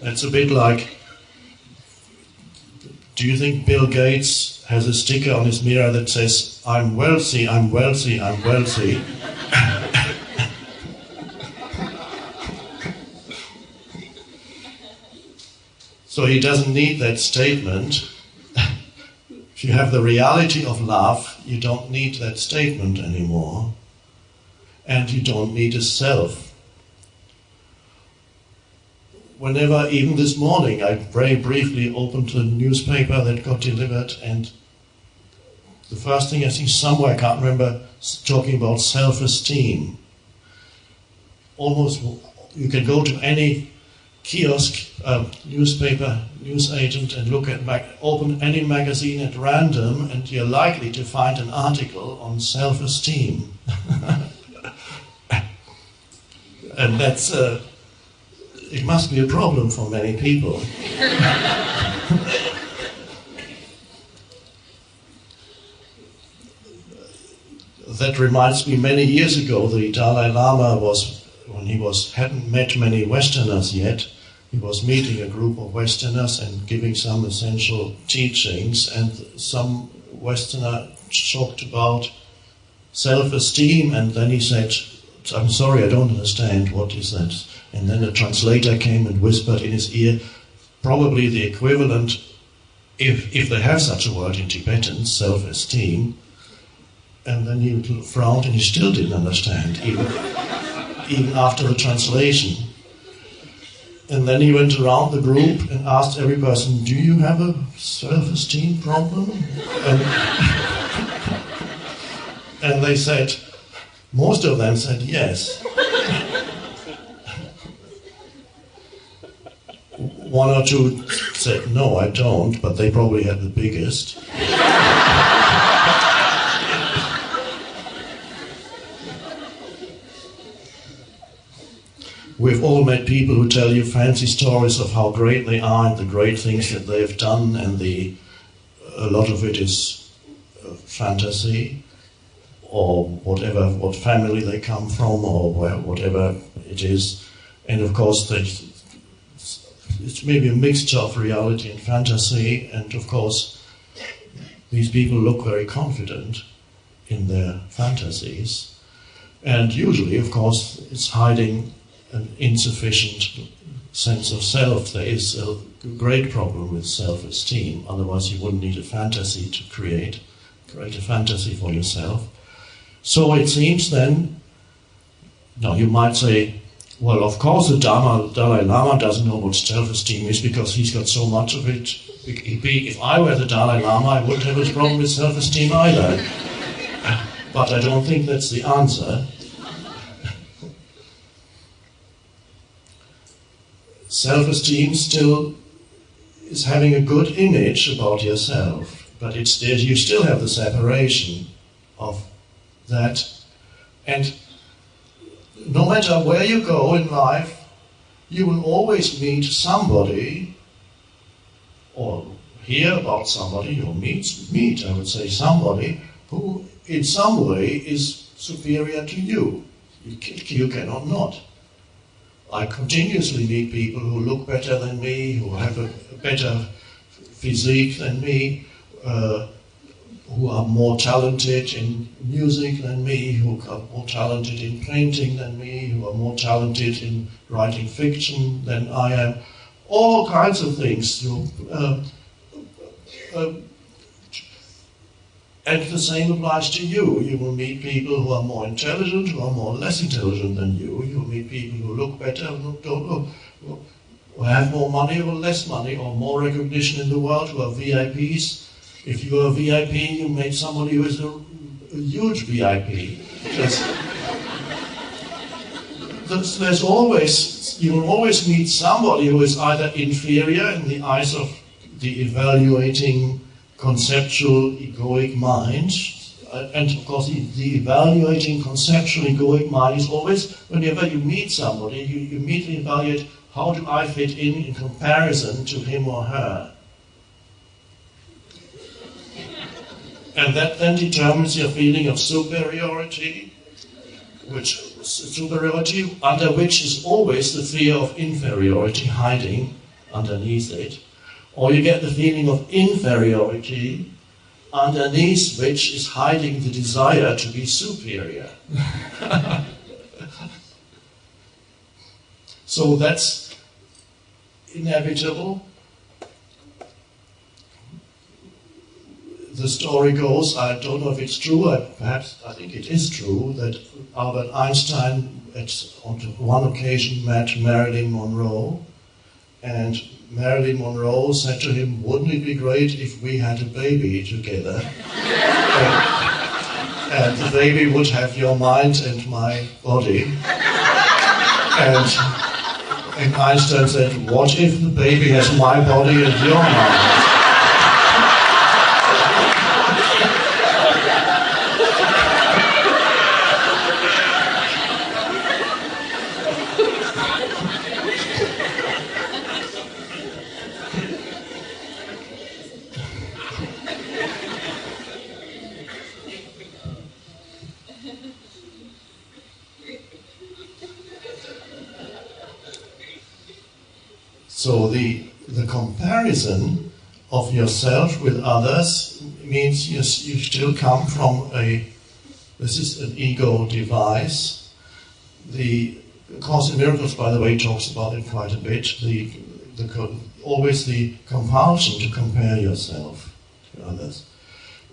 It's a bit like, do you think Bill Gates has a sticker on his mirror that says, I'm wealthy, I'm wealthy, I'm wealthy? So he doesn't need that statement. If you have the reality of love, you don't need that statement anymore. And you don't need a self. Whenever, even this morning, I very briefly opened the newspaper that got delivered, and the first thing I see somewhere, I can't remember, talking about self-esteem. Almost, you can go to any kiosk, newspaper, news agent, and open any magazine at random, and you're likely to find an article on self-esteem. And that's, it must be a problem for many people. That reminds me, many years ago, the Dalai Lama when he hadn't met many Westerners yet, he was meeting a group of Westerners and giving some essential teachings, and some Westerner talked about self-esteem, and then he said, "I'm sorry, I don't understand, what is that?" And then a translator came and whispered in his ear, probably the equivalent, if they have such a word in Tibetan, self-esteem. And then he frowned and he still didn't understand, even after the translation. And then he went around the group and asked every person, "Do you have a self-esteem problem?" And they said, most of them said yes. One or two said, "No, I don't," but they probably had the biggest. We've all met people who tell you fancy stories of how great they are and the great things that they have done, and a lot of it is fantasy, or whatever, what family they come from, or whatever it is. And of course, it's maybe a mixture of reality and fantasy, and of course, these people look very confident in their fantasies. And usually, of course, it's hiding an insufficient sense of self. There is a great problem with self-esteem, otherwise you wouldn't need a fantasy to create a fantasy for yourself. So it seems then, now you might say, well, of course the Dalai Lama doesn't know what self-esteem is because he's got so much of it. If I were the Dalai Lama, I wouldn't have a problem with self-esteem either. But I don't think that's the answer. Self-esteem still is having a good image about yourself, but you still have the separation of that. And no matter where you go in life, you will always meet somebody, or hear about somebody, or meet, I would say, somebody who in some way is superior to you. You cannot not. I continuously meet people who look better than me, who have a better physique than me, who are more talented in music than me, who are more talented in painting than me, who are more talented in writing fiction than I am. All kinds of things. And the same applies to you. You will meet people who are more intelligent, who are more or less intelligent than you. You will meet people who look better, who don't look, who have more money or less money, or more recognition in the world, who are VIPs. If you are a VIP, you meet somebody who is a huge VIP. You will always meet somebody who is either inferior in the eyes of the evaluating conceptual egoic mind, and of course the evaluating conceptual egoic mind is always, whenever you meet somebody, you immediately evaluate, how do I fit in comparison to him or her? And that then determines your feeling of superiority, under which is always the fear of inferiority hiding underneath it. Or you get the feeling of inferiority, underneath which is hiding the desire to be superior. So that's inevitable. The story goes, I don't know if it's true, I think it is true, that Albert Einstein on one occasion met Marilyn Monroe, and Marilyn Monroe said to him, "Wouldn't it be great if we had a baby together? And the baby would have your mind and my body." And Einstein said, "What if the baby has my body and your mind?" So the comparison of yourself with others means you still come from this is an ego device. The Course in Miracles, by the way, talks about it quite a bit. Always the compulsion to compare yourself to others,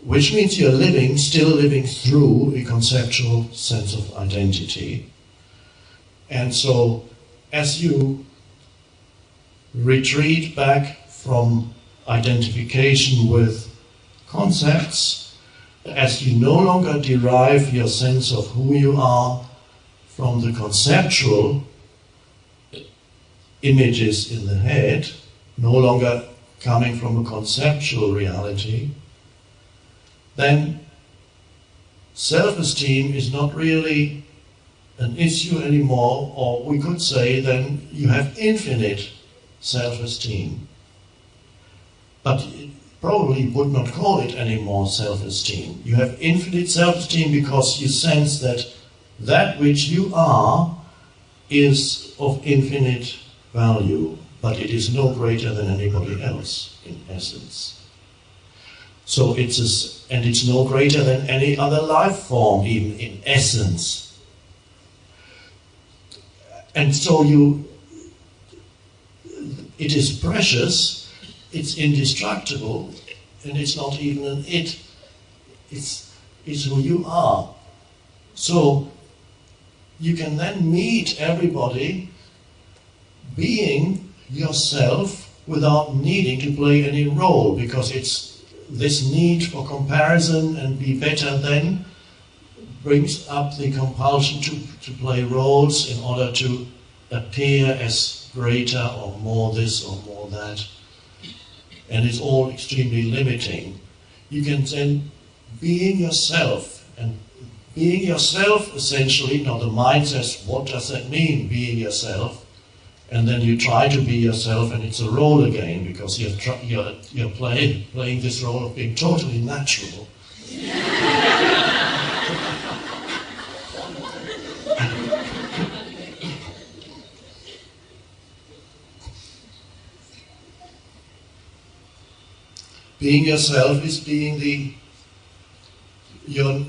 which means you're still living through a conceptual sense of identity. And so, as you retreat back from identification with concepts, as you no longer derive your sense of who you are from the conceptual images in the head, no longer coming from a conceptual reality, then self-esteem is not really an issue anymore, or we could say then you have infinite self-esteem. But you probably would not call it anymore self-esteem. You have infinite self-esteem because you sense that which you are is of infinite value, but it is no greater than anybody else in essence. So it's no greater than any other life form, even in essence. And so it is precious, it's indestructible, and it's not even an it. It's who you are. So you can then meet everybody being yourself without needing to play any role, because it's this need for comparison and be better than brings up the compulsion to play roles in order to appear as greater or more this or more that. And it's all extremely limiting. You can then being yourself, and being yourself essentially, now the mind says, what does that mean, being yourself? And then you try to be yourself, and it's a role again, because you're playing this role of being totally natural. Being yourself is being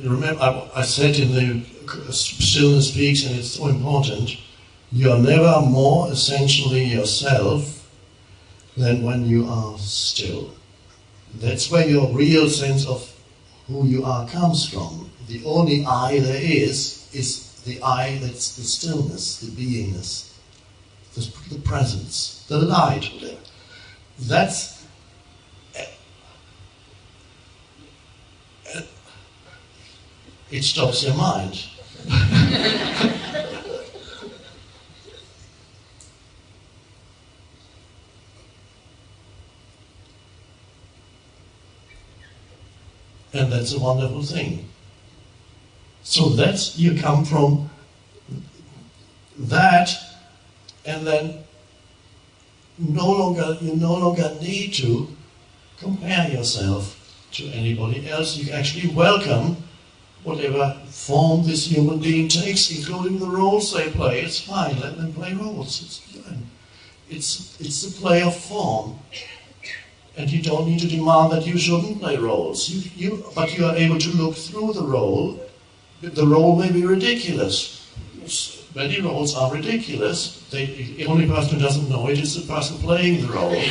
remember, I said in the Stillness Speaks, and it's so important, you're never more essentially yourself than when you are still. That's where your real sense of who you are comes from. The only I there is the I that's the stillness, the beingness, the presence, the light, whatever. It stops your mind. And that's a wonderful thing. So you come from that, and then you no longer need to compare yourself to anybody else. You actually welcome whatever form this human being takes, including the roles they play. It's fine, let them play roles. It's fine. It's the play of form. And you don't need to demand that you shouldn't play roles. But you are able to look through the role. The role may be ridiculous. Many roles are ridiculous. The only person who doesn't know it is the person playing the role.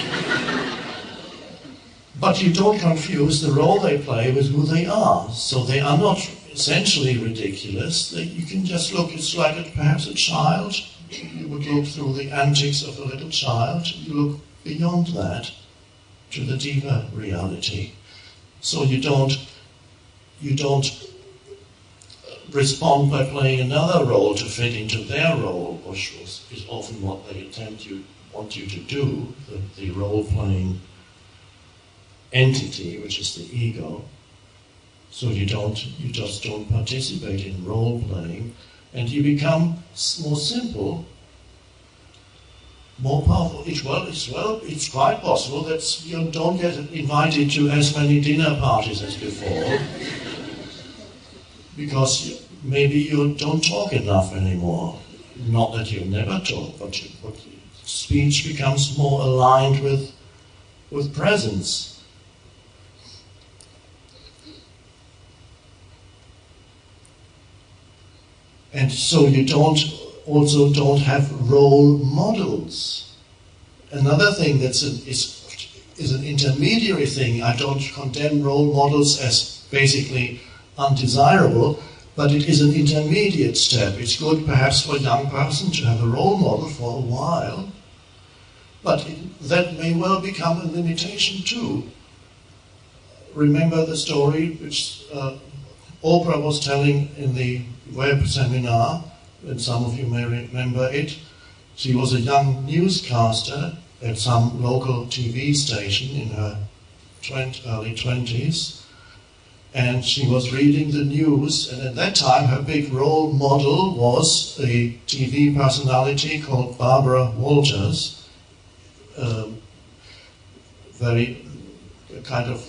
But you don't confuse the role they play with who they are. So they are not essentially ridiculous. You can just look, it's like perhaps a child. You would look through the antics of a little child. You look beyond that to the deeper reality. So you don't respond by playing another role to fit into their role, which is often what they want you to do, the role-playing entity, which is the ego. So you just don't participate in role-playing, and you become more simple, more powerful. It's quite possible that you don't get invited to as many dinner parties as before, because maybe you don't talk enough anymore. Not that you never talk, but speech becomes more aligned with presence. And so you don't have role models. Another thing is an intermediary thing. I don't condemn role models as basically undesirable, but it is an intermediate step. It's good perhaps for a young person to have a role model for a while, but that may well become a limitation too. Remember the story which Oprah was telling in the web seminar, and some of you may remember it. She was a young newscaster at some local TV station in her early 20s, and she was reading the news, and at that time her big role model was a TV personality called Barbara Walters, very kind of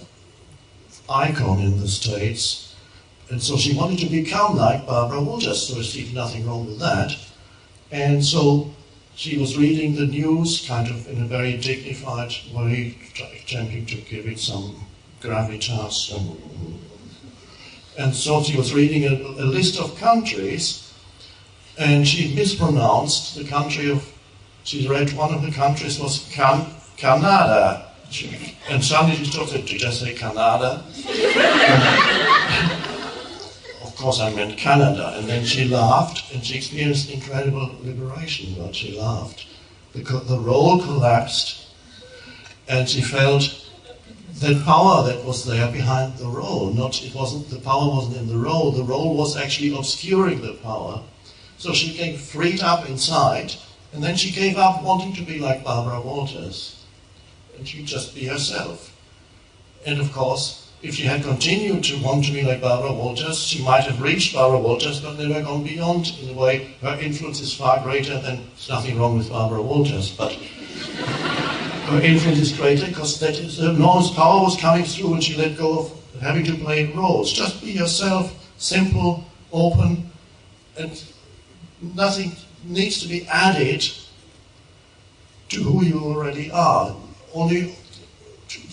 icon in the States, and so she wanted to become like Barbara Walters, so there's nothing wrong with that. And so she was reading the news kind of in a very dignified way, attempting to give it some gravitas. And so she was reading a list of countries, and she mispronounced the country of, she read one of the countries was Canada. And suddenly she started to just say Canada. Of course I meant Canada. And then she laughed, and she experienced incredible liberation when she laughed. Because the role collapsed, and she felt that power that was there behind the role. The power wasn't in the role was actually obscuring the power. So she became freed up inside, and then she gave up wanting to be like Barbara Walters. And she could just be herself. And of course, if she had continued to want to be like Barbara Walters, she might have reached Barbara Walters, but never gone beyond. In a way, her influence is far greater than, there's nothing wrong with Barbara Walters, but her influence is greater because that is her enormous power was coming through, and she let go of having to play roles. Just be yourself, simple, open, and nothing needs to be added to who you already are. Only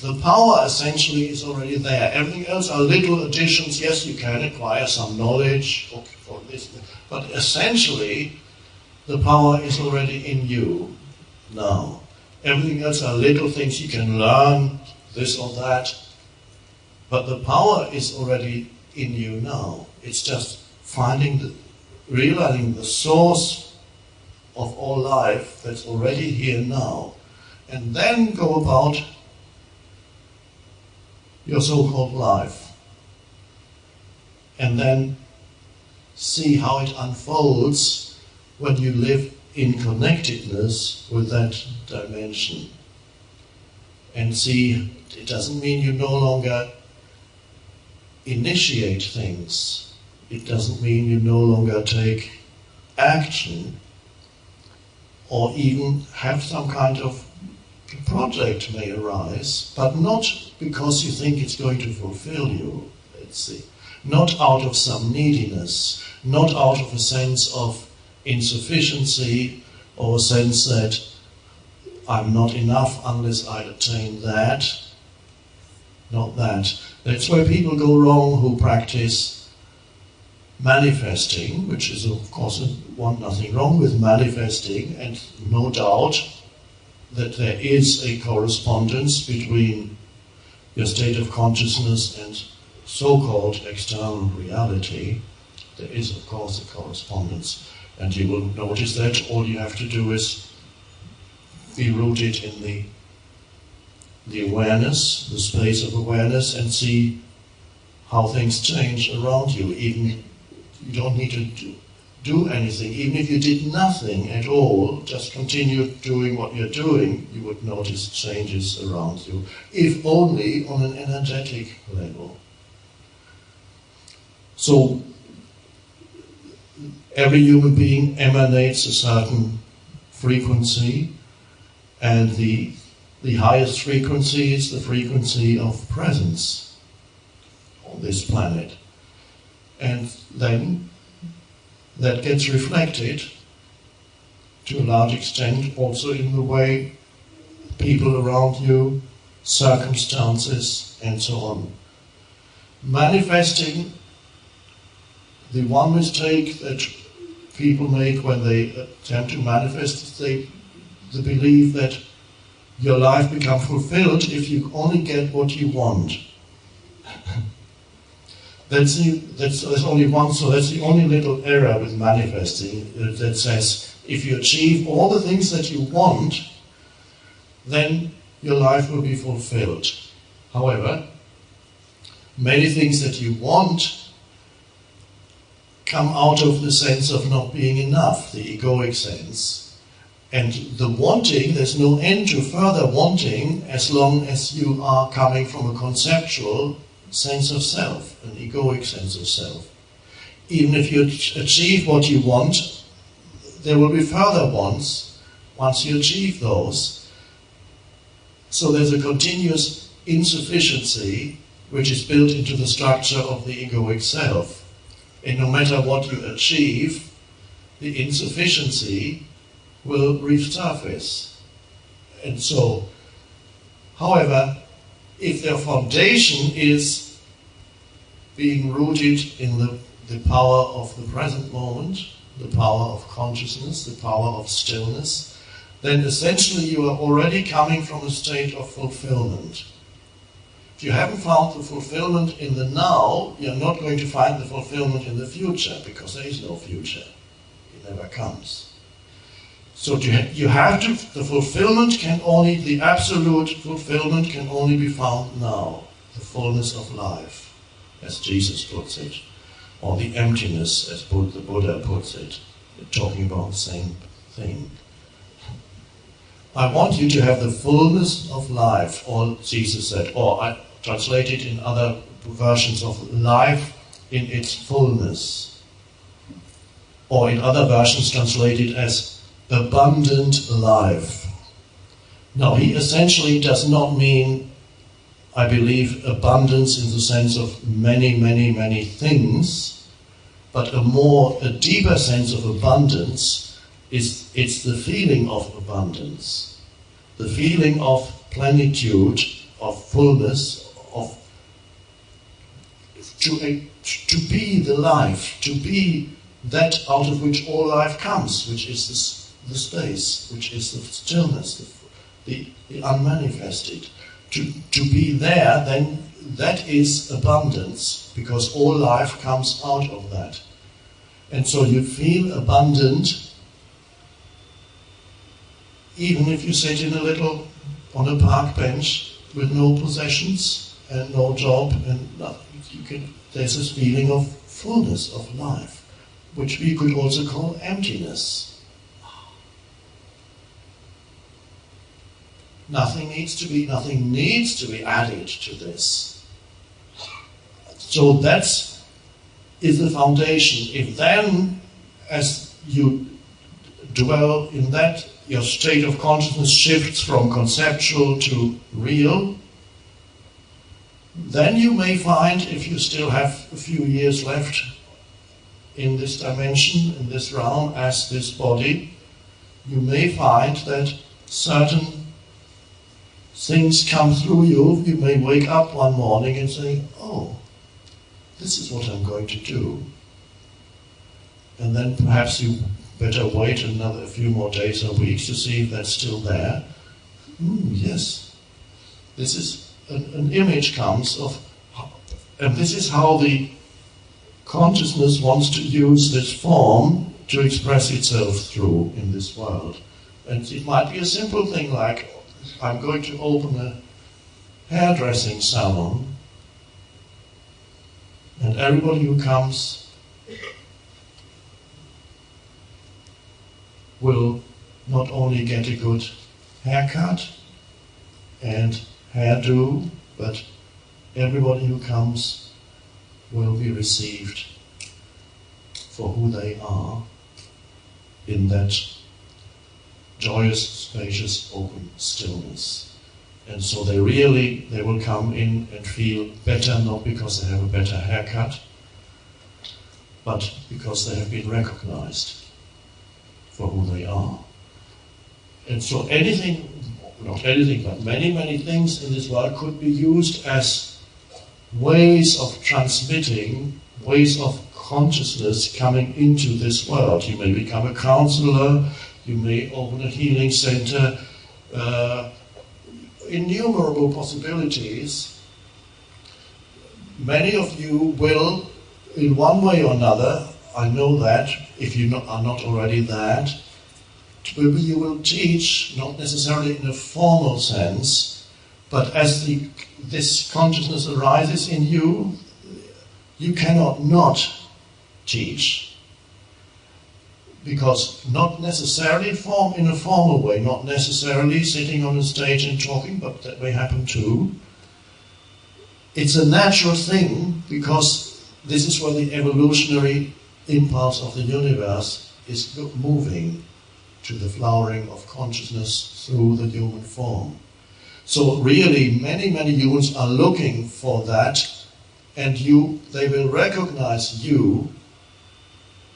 the power essentially is already there. Everything else are little additions. Yes, you can acquire some knowledge for this, but essentially the power is already in you now. Everything else are little things you can learn, this or that, but the power is already in you now. It's just realizing the source of all life that's already here now, and then go about your so-called life, and then see how it unfolds when you live in connectedness with that dimension. And see, it doesn't mean you no longer initiate things. It doesn't mean you no longer take action, or even have some kind of project may arise, but not because you think it's going to fulfill you, let's see. Not out of some neediness, not out of a sense of insufficiency or a sense that I'm not enough unless I attain that. Not that. That's where people go wrong who practice manifesting, which is of course nothing wrong with manifesting, and no doubt that there is a correspondence between your state of consciousness and so-called external reality. There is, of course, a correspondence. And you will notice that all you have to do is be rooted in the awareness, the space of awareness, and see how things change around you. Even you don't need to do anything. Even if you did nothing at all, just continue doing what you're doing, you would notice changes around you, if only on an energetic level. So every human being emanates a certain frequency, and the highest frequency is the frequency of presence on this planet. And then that gets reflected to a large extent also in the way people around you, circumstances, and so on. Manifesting, the one mistake that people make when they attempt to manifest is the belief that your life becomes fulfilled if you only get what you want. There's only one, so that's the only little error with manifesting that says if you achieve all the things that you want, then your life will be fulfilled. However, many things that you want come out of the sense of not being enough, the egoic sense. And the wanting, there's no end to further wanting as long as you are coming from a conceptual sense of self, an egoic sense of self. Even if you achieve what you want, there will be further wants once you achieve those. So there's a continuous insufficiency which is built into the structure of the egoic self. And no matter what you achieve, the insufficiency will resurface. And so, however, if their foundation is being rooted in the power of the present moment, the power of consciousness, the power of stillness, then essentially you are already coming from a state of fulfillment. If you haven't found the fulfillment in the now, you're not going to find the fulfillment in the future, because there is no future. It never comes. So you have to, the fulfillment can only, the absolute fulfillment can only be found now. The fullness of life, as Jesus puts it, or the emptiness, as the Buddha puts it, talking about the same thing. I want you to have the fullness of life, or Jesus said, or I translate it in other versions of life in its fullness. Or in other versions translated as abundant life. Now he essentially does not mean, I believe, abundance in the sense of many, many, many things, but a deeper sense of abundance it's the feeling of abundance, the feeling of plenitude, of fullness, of to be the life, to be that out of which all life comes, which is the space, which is the stillness, the unmanifested. To be there, then that is abundance, because all life comes out of that. And so you feel abundant even if you sit on a park bench with no possessions and no job and nothing. There's this feeling of fullness of life, which we could also call emptiness. Nothing needs to be added to this. So that is the foundation. If then, as you dwell in that, your state of consciousness shifts from conceptual to real, then you may find, if you still have a few years left in this dimension, in this realm, as this body, you may find that certain things come through you. You may wake up one morning and say, oh, this is what I'm going to do. And then perhaps you better wait a few more days or weeks to see if that's still there. Yes. This is an image comes of, and this is how the consciousness wants to use this form to express itself through in this world. And it might be a simple thing like, I'm going to open a hairdressing salon, and everybody who comes will not only get a good haircut and hairdo, but everybody who comes will be received for who they are in that joyous, spacious, open stillness. And so they will come in and feel better, not because they have a better haircut, but because they have been recognized for who they are. And so not anything, but many, many things in this world could be used as ways of transmitting, ways of consciousness coming into this world. You may become a counselor, you may open a healing center, innumerable possibilities. Many of you will, in one way or another, I know that, if you are not already that, you will teach, not necessarily in a formal sense, but as this consciousness arises in you, you cannot not teach. Because not necessarily in a formal way, not necessarily sitting on a stage and talking, but that may happen too. It's a natural thing, because this is where the evolutionary impulse of the universe is moving to the flowering of consciousness through the human form. So really, many, many humans are looking for that, and they will recognize you,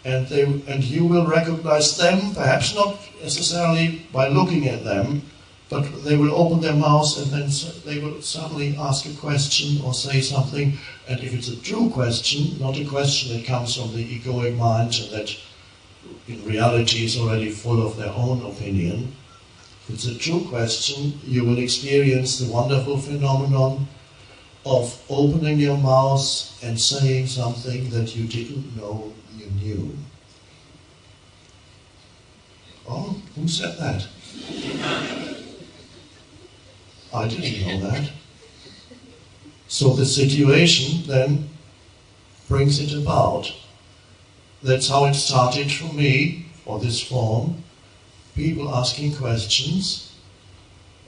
and you will recognize them, perhaps not necessarily by looking at them, but they will open their mouths and then they will suddenly ask a question or say something, and if it's a true question, not a question that comes from the egoic mind and that in reality is already full of their own opinion, if it's a true question, you will experience the wonderful phenomenon of opening your mouth and saying something that you didn't know you knew. Oh, who said that? I didn't know that. So the situation then brings it about. That's how it started for me, for this form. People asking questions,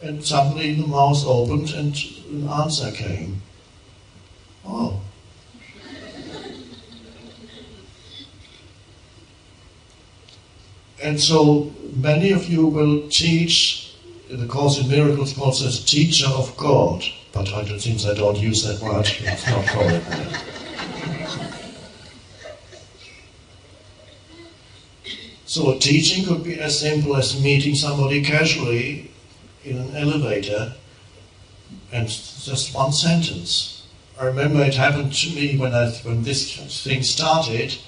and suddenly the mouth opened and an answer came. Oh. And so many of you will teach, in the Course in Miracles, Paul says, teacher of God. But since I don't use that word, it's not called that. So teaching could be as simple as meeting somebody casually in an elevator and just one sentence. I remember it happened to me when this thing started.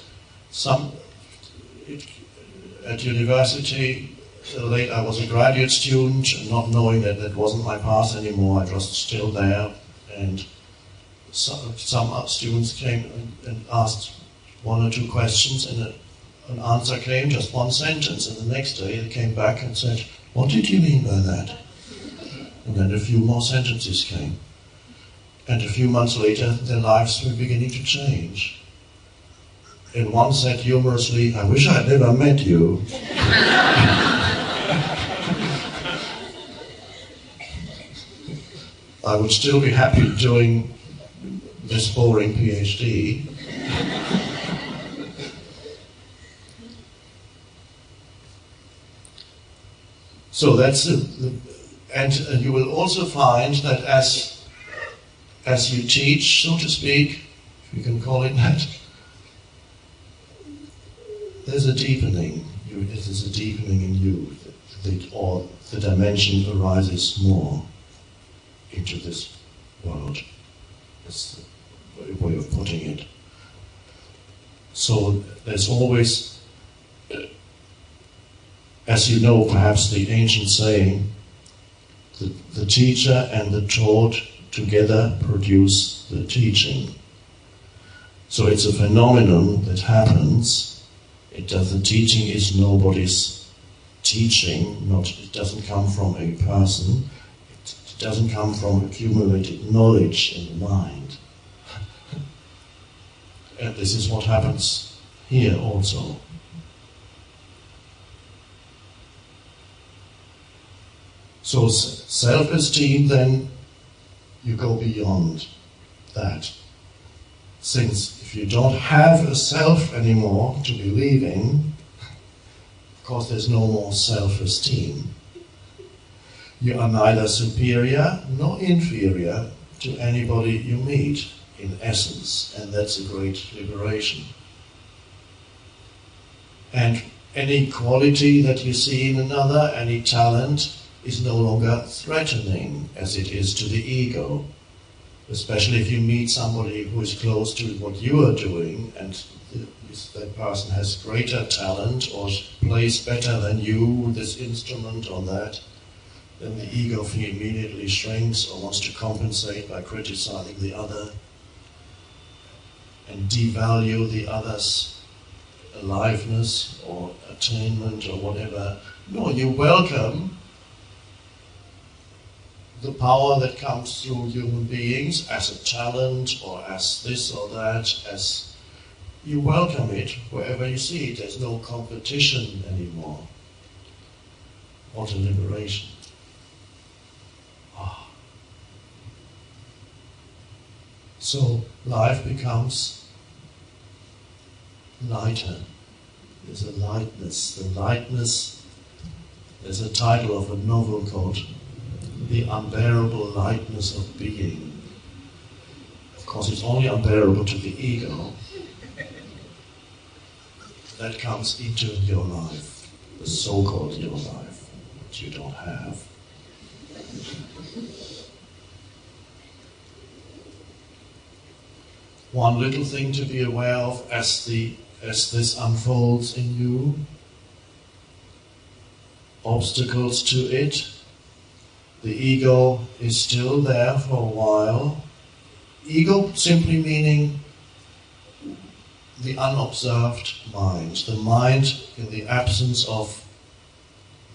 At university, late I was a graduate student, not knowing that wasn't my path anymore. I was still there, and some students came and asked one or two questions, and an answer came, just one sentence, and the next day they came back and said, "What did you mean by that?" And then a few more sentences came. And a few months later, their lives were beginning to change. And one said humorously, "I wish I'd never met you." I would still be happy doing this boring PhD. So that's and you will also find that as you teach, so to speak, if you can call it that, there's a deepening. There's a deepening in you, or the dimension arises more into this world. That's the way of putting it. So there's always, as you know, perhaps the ancient saying, the teacher and the taught together produce the teaching. So it's a phenomenon that happens. The teaching is nobody's teaching. It doesn't come from a person. It doesn't come from accumulated knowledge in the mind. And this is what happens here also. So self-esteem, then, you go beyond that. Since if you don't have a self anymore to believe in, of course there's no more self-esteem. You are neither superior nor inferior to anybody you meet, in essence, and that's a great liberation. And any quality that you see in another, any talent, is no longer threatening as it is to the ego. Especially if you meet somebody who is close to what you are doing and person has greater talent or plays better than you this instrument or that, then the ego immediately shrinks or wants to compensate by criticizing the other and devalue the other's aliveness or attainment or whatever. No, you welcome the power that comes through human beings as a talent or as this or that, as you welcome it wherever you see it. There's no competition anymore. What a liberation. So life becomes lighter. There's a lightness. The lightness, there's a title of a novel called The Unbearable Lightness of Being. Of course, it's only unbearable to the ego. That comes into your life, the so-called your life, which you don't have. One little thing to be aware of as this unfolds in you, obstacles to it. The ego is still there for a while. Ego simply meaning the unobserved mind, the mind in the absence of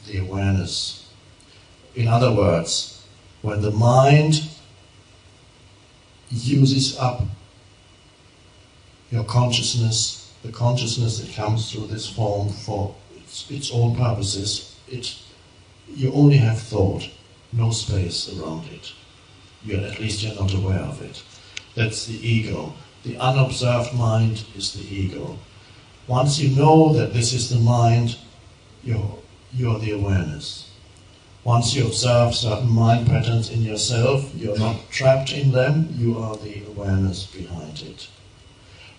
the awareness. In other words, when the mind uses up your consciousness, the consciousness that comes through this form for its own purposes, you only have thought, no space around it. At least you're not aware of it. That's the ego. The unobserved mind is the ego. Once you know that this is the mind, you're the awareness. Once you observe certain mind patterns in yourself, you're not trapped in them, you are the awareness behind it.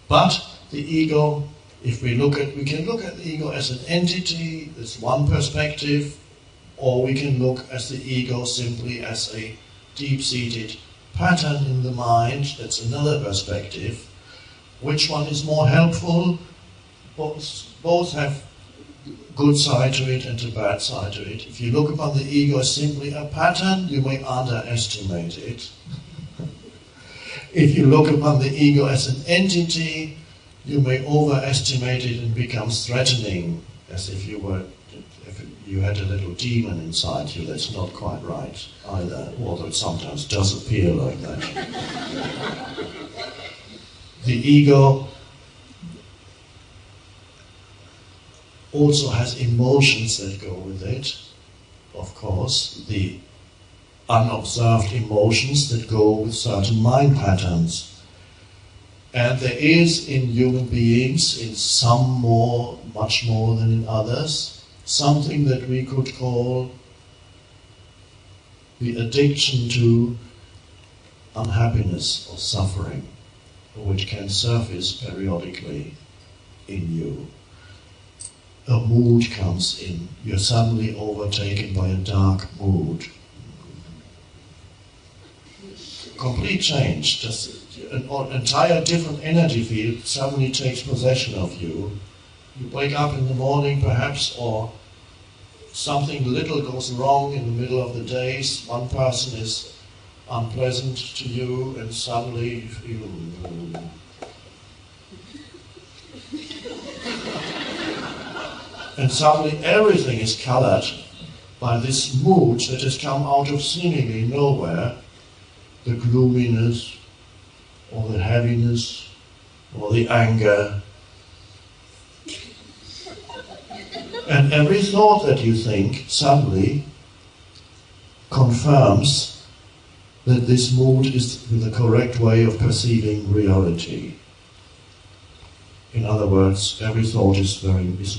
But the ego, we can look at the ego as an entity, that's one perspective, or we can look at the ego simply as a deep-seated pattern in the mind, that's another perspective. Which one is more helpful? Both have good side to it and a bad side to it. If you look upon the ego as simply a pattern, you may underestimate it. If you look upon the ego as an entity, you may overestimate it and becomes threatening, as if you had a little demon inside you. That's not quite right either, although it sometimes does appear like that. The ego also has emotions that go with it, of course, the unobserved emotions that go with certain mind patterns. And there is in human beings, in some more, much more than in others, something that we could call the addiction to unhappiness or suffering, which can surface periodically in you. A mood comes in, you're suddenly overtaken by a dark mood. Complete change, just an entire different energy field suddenly takes possession of you. You wake up in the morning perhaps, or something little goes wrong in the middle of the day. One person is unpleasant to you and suddenly you feel... And suddenly everything is colored by this mood that has come out of seemingly nowhere. The gloominess, or the heaviness, or the anger. And every thought that you think suddenly confirms that this mood is the correct way of perceiving reality. In other words, every thought is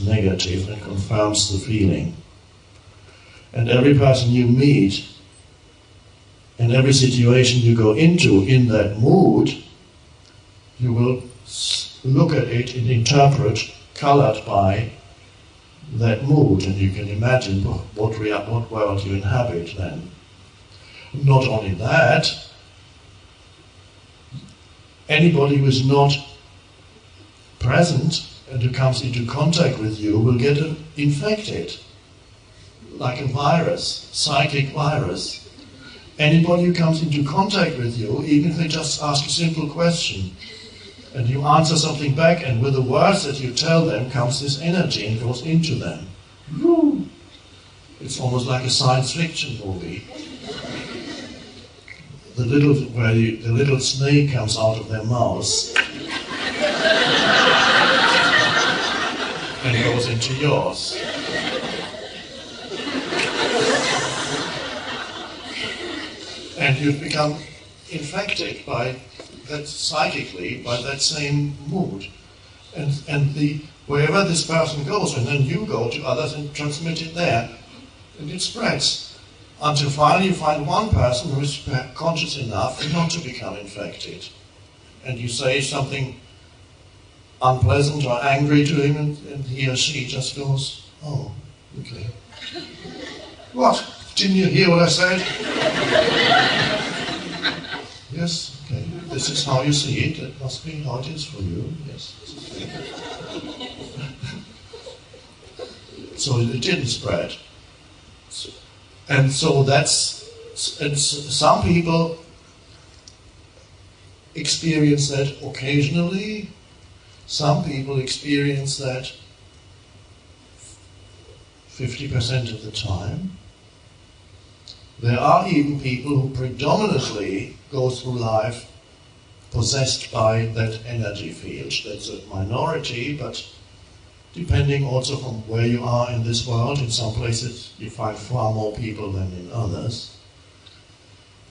negative and confirms the feeling. And every person you meet, and every situation you go into in that mood, you will look at it and interpret, colored by that mood, and you can imagine what world you inhabit then. Not only that, anybody who is not present and who comes into contact with you will get infected, like a virus, psychic virus. Anybody who comes into contact with you, even if they just ask a simple question, and you answer something back, and with the words that you tell them comes this energy and goes into them. It's almost like a science fiction movie. The little snake comes out of their mouth and goes into yours. And you've become infected by that psychically, by that same mood. And wherever this person goes, and then you go to others and transmit it there, and it spreads. Until finally you find one person who is conscious enough not to become infected. And you say something unpleasant or angry to him, and he or she just goes, oh, okay. What? Didn't you hear what I said? Yes, okay. This is how you see it. That must be how it is for you. Yes. So it didn't spread. And so some people experience that occasionally. Some people experience that 50% of the time. There are even people who predominantly go through life possessed by that energy field. That's a minority, but depending also from where you are in this world, in some places you find far more people than in others.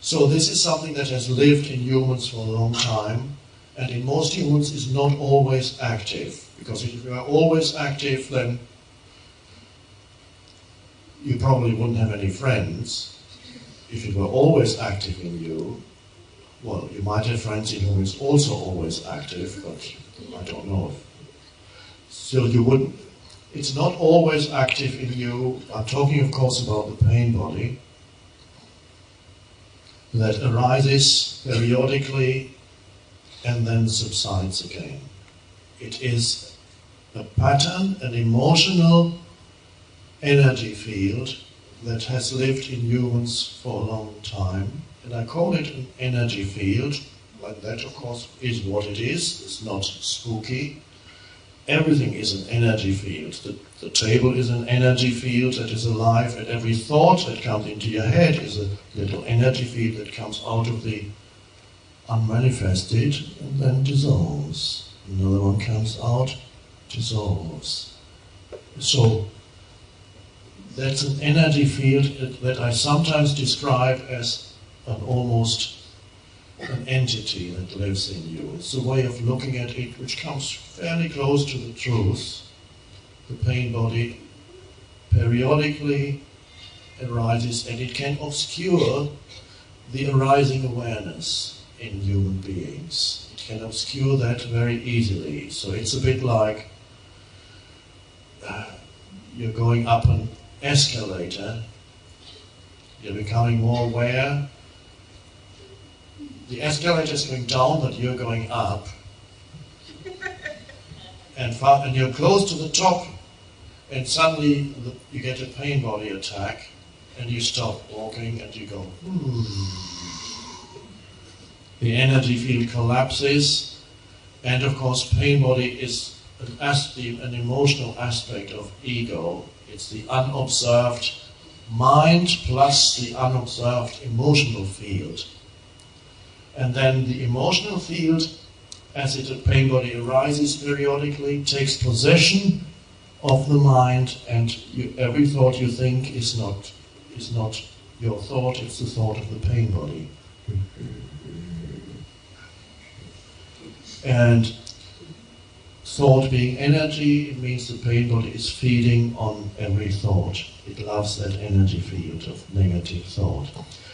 So this is something that has lived in humans for a long time, and in most humans is not always active. Because if you are always active, then you probably wouldn't have any friends. If it were always active in you, well, you might have friends in whom it's also always active, but I don't know. So you wouldn't, it's not always active in you. I'm talking, of course, about the pain body that arises periodically and then subsides again. It is a pattern, an emotional energy field that has lived in humans for a long time, and I call it an energy field. Like that, of course, is what it is. It's not spooky. Everything is an energy field. The table is an energy field that is alive, and every thought that comes into your head is a little energy field that comes out of the unmanifested and then dissolves. Another one comes out, dissolves. So that's an energy field that I sometimes describe as almost an entity that lives in you. It's a way of looking at it which comes fairly close to the truth. The pain body periodically arises, and it can obscure the arising awareness in human beings. It can obscure that very easily. So it's a bit like you're going up an escalator, you're becoming more aware. The escalator is going down, but you're going up. And you're close to the top, and suddenly you get a pain body attack, and you stop walking, and you go, The energy field collapses, and of course pain body is an emotional aspect of ego. It's the unobserved mind plus the unobserved emotional field. And then the emotional field, as the pain body arises periodically, takes possession of the mind, and every thought you think is not your thought, it's the thought of the pain body. And thought being energy, it means the pain body is feeding on every thought. It loves that energy field of negative thought.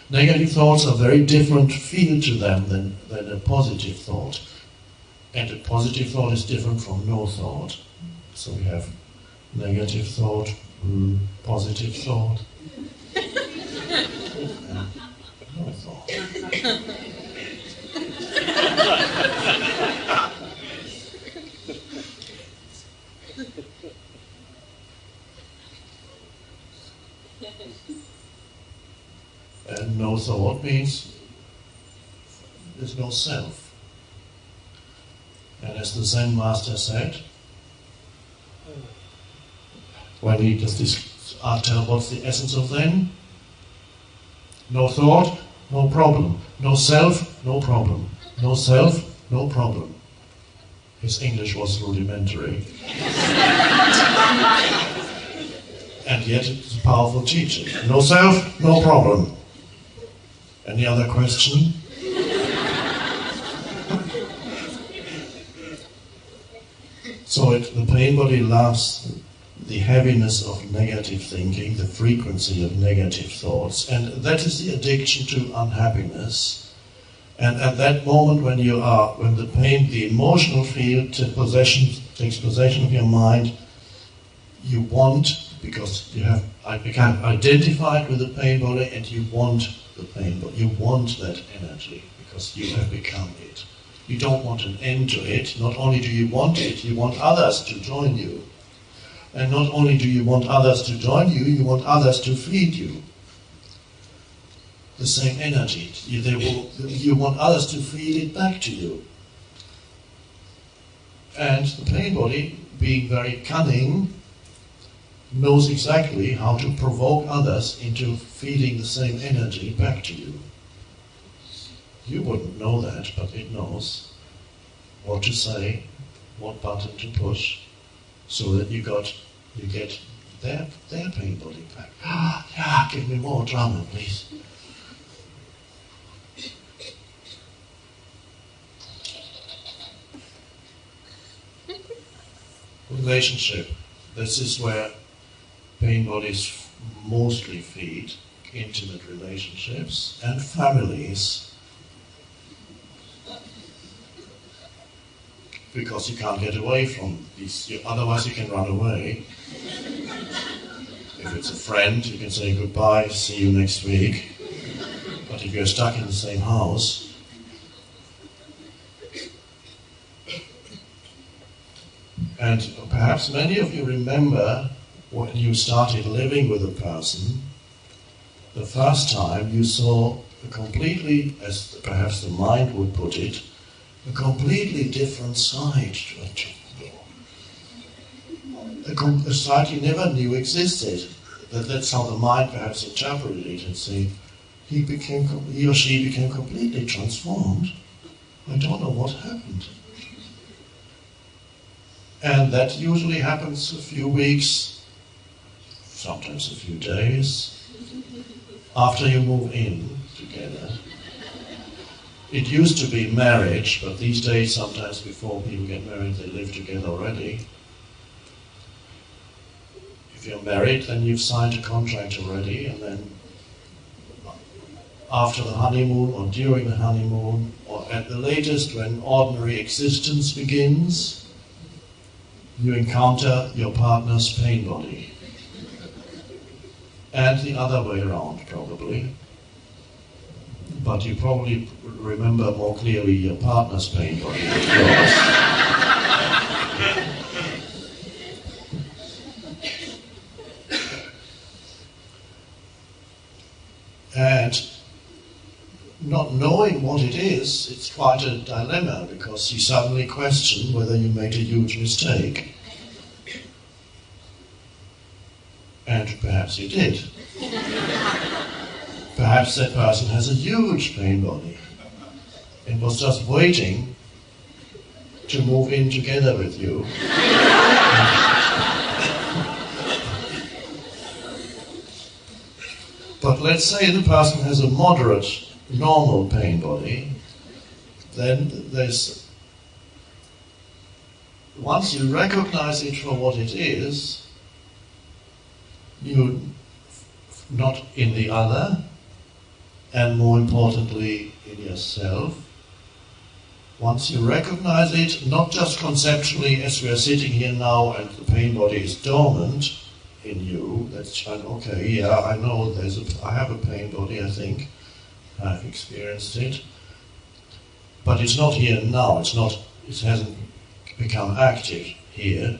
Negative thoughts are very different feel to them than a positive thought. And a positive thought is different from no thought. So we have negative thought, positive thought, and no thought. And no thought means there's no self. And as the Zen master said, when he does this, tell what's the essence of Zen? No thought, no problem. No self, no problem. No self, no problem. His English was rudimentary. And yet it's a powerful teaching. No self, no problem. Any other question? So the pain body loves the heaviness of negative thinking, the frequency of negative thoughts, and that is the addiction to unhappiness. And at that moment when the pain, the emotional field takes possession of your mind, you want, because you have become identified with the pain body and you want the pain body, you want that energy because you have become it. You don't want an end to it. Not only do you want it, you want others to join you. And not only do you want others to join you, you want others to feed you. The same energy. You want others to feed it back to you. And the pain body, being very cunning, knows exactly how to provoke others into feeding the same energy back to you. You wouldn't know that, but it knows what to say, what button to push, so that you get their pain body back. Yeah, give me more drama, please. Relationship. This is where pain bodies mostly feed, intimate relationships and families. Because you can't get away from these, otherwise you can run away. If it's a friend, you can say goodbye, see you next week. But if you're stuck in the same house, and perhaps many of you remember when you started living with a person, the first time you saw a completely, as perhaps the mind would put it, a completely different side to it. A side you never knew existed. That's how the mind perhaps interpreted it and said, he or she became completely transformed. I don't know what happened. And that usually happens a few weeks, sometimes a few days, after you move in together. It used to be marriage, but these days, sometimes before people get married, they live together already. If you're married, then you've signed a contract already, and then after the honeymoon, or during the honeymoon, or at the latest, when ordinary existence begins, you encounter your partner's pain body. And the other way around, probably. But you probably remember more clearly your partner's pain body than yours. And not knowing what it is, it's quite a dilemma, because you suddenly question whether you made a huge mistake. And perhaps you did. Perhaps that person has a huge pain body and was just waiting to move in together with you. But let's say the person has a moderate, normal pain body, then once you recognize it for what it is, you, not in the other, and more importantly in yourself, once you recognize it, not just conceptually as we are sitting here now and the pain body is dormant in you, that's okay, yeah, I know I have a pain body, I think, I've experienced it, but it's not here now, it hasn't become active here.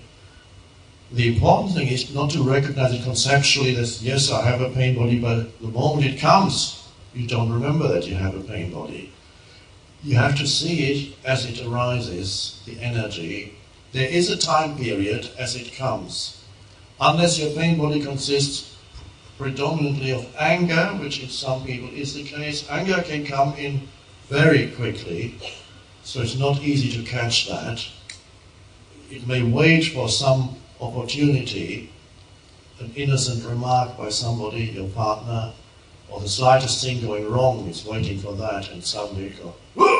The important thing is not to recognize it conceptually as, yes, I have a pain body, but the moment it comes, you don't remember that you have a pain body. You have to see it as it arises, the energy. There is a time period as it comes. Unless your pain body consists predominantly of anger, which in some people is the case, anger can come in very quickly, so it's not easy to catch that. It may wait for some opportunity, an innocent remark by somebody, your partner, or the slightest thing going wrong is waiting for that, and suddenly you go, whoa!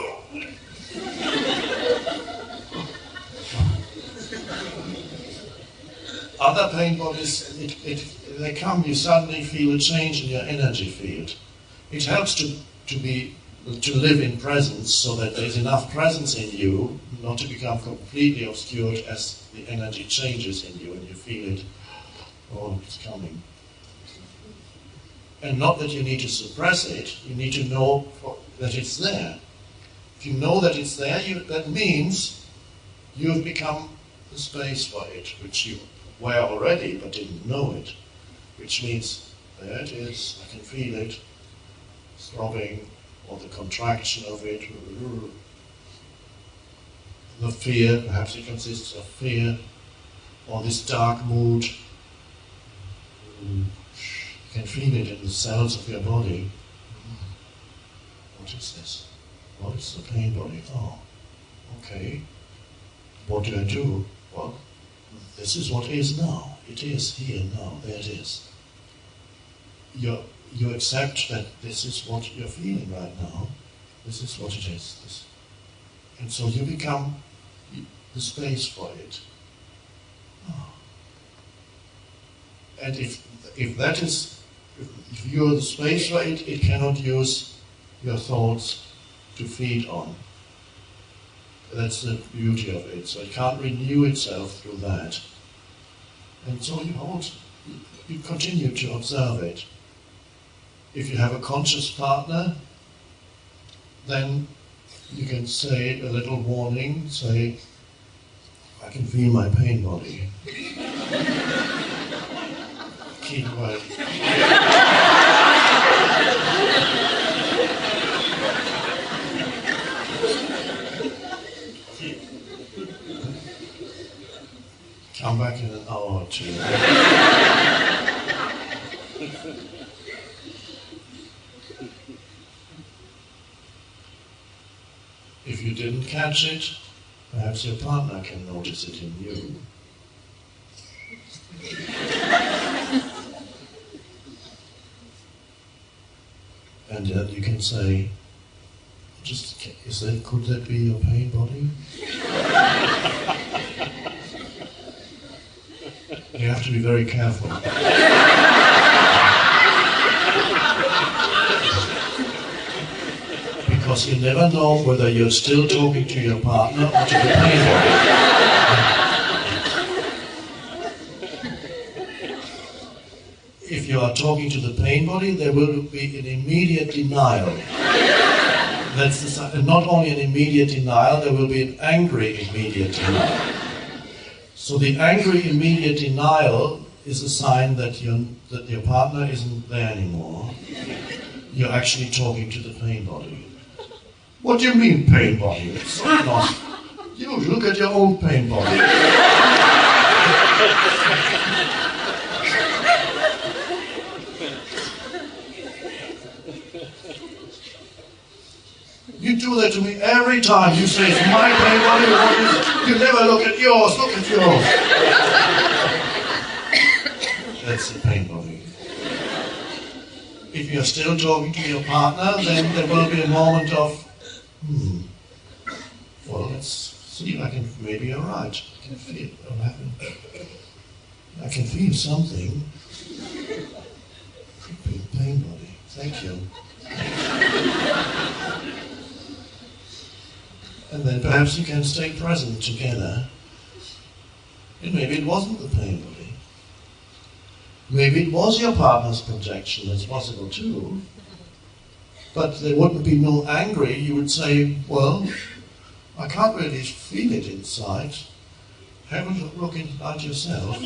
Other pain bodies, they come, you suddenly feel a change in your energy field. It helps to live in presence, so that there's enough presence in you not to become completely obscured as the energy changes in you and you feel it, oh, it's coming. And not that you need to suppress it, you need to know that it's there. If you know that it's there, that means you've become the space for it, which you were already but didn't know it. Which means, there it is, I can feel it, throbbing, or the contraction of it. The fear, perhaps it consists of fear, or this dark mood. You can feel it in the cells of your body. What is this? What is the pain body? Oh, okay. What do I do? Well, this is what is now. It is here now. There it is. You accept that this is what you're feeling right now. This is what it is. And so you become the space for it. Oh. And if you're the space for it, it cannot use your thoughts to feed on. That's the beauty of it. So it can't renew itself through that. And so you continue to observe it. If you have a conscious partner, then you can say a little warning, say, I can feel my pain body. Keep quiet. Come back in an hour or two. If you didn't catch it, perhaps your partner can notice it in you. And then you can say, could that be your pain body? You have to be very careful. Because you never know whether you're still talking to your partner or to the pain body. If you are talking to the pain body, there will be an immediate denial. And not only an immediate denial, there will be an angry immediate denial. So the angry immediate denial is a sign that your partner isn't there anymore. You're actually talking to the pain body. What do you mean, pain body? It's so not. You look at your own pain body. You do that to me every time. You say, it's my pain body, what is it? You never look at yours, look at yours. That's the pain body. If you're still talking to your partner, then there will be a moment of, well, let's see, maybe you're right. I can feel what happened. I can feel something. Could be pain body. Thank you. And then perhaps you can stay present together. And maybe it wasn't the pain body. Maybe it was your partner's projection. That's possible too. But there wouldn't be no angry. You would say, well, I can't really feel it inside. have a look inside yourself.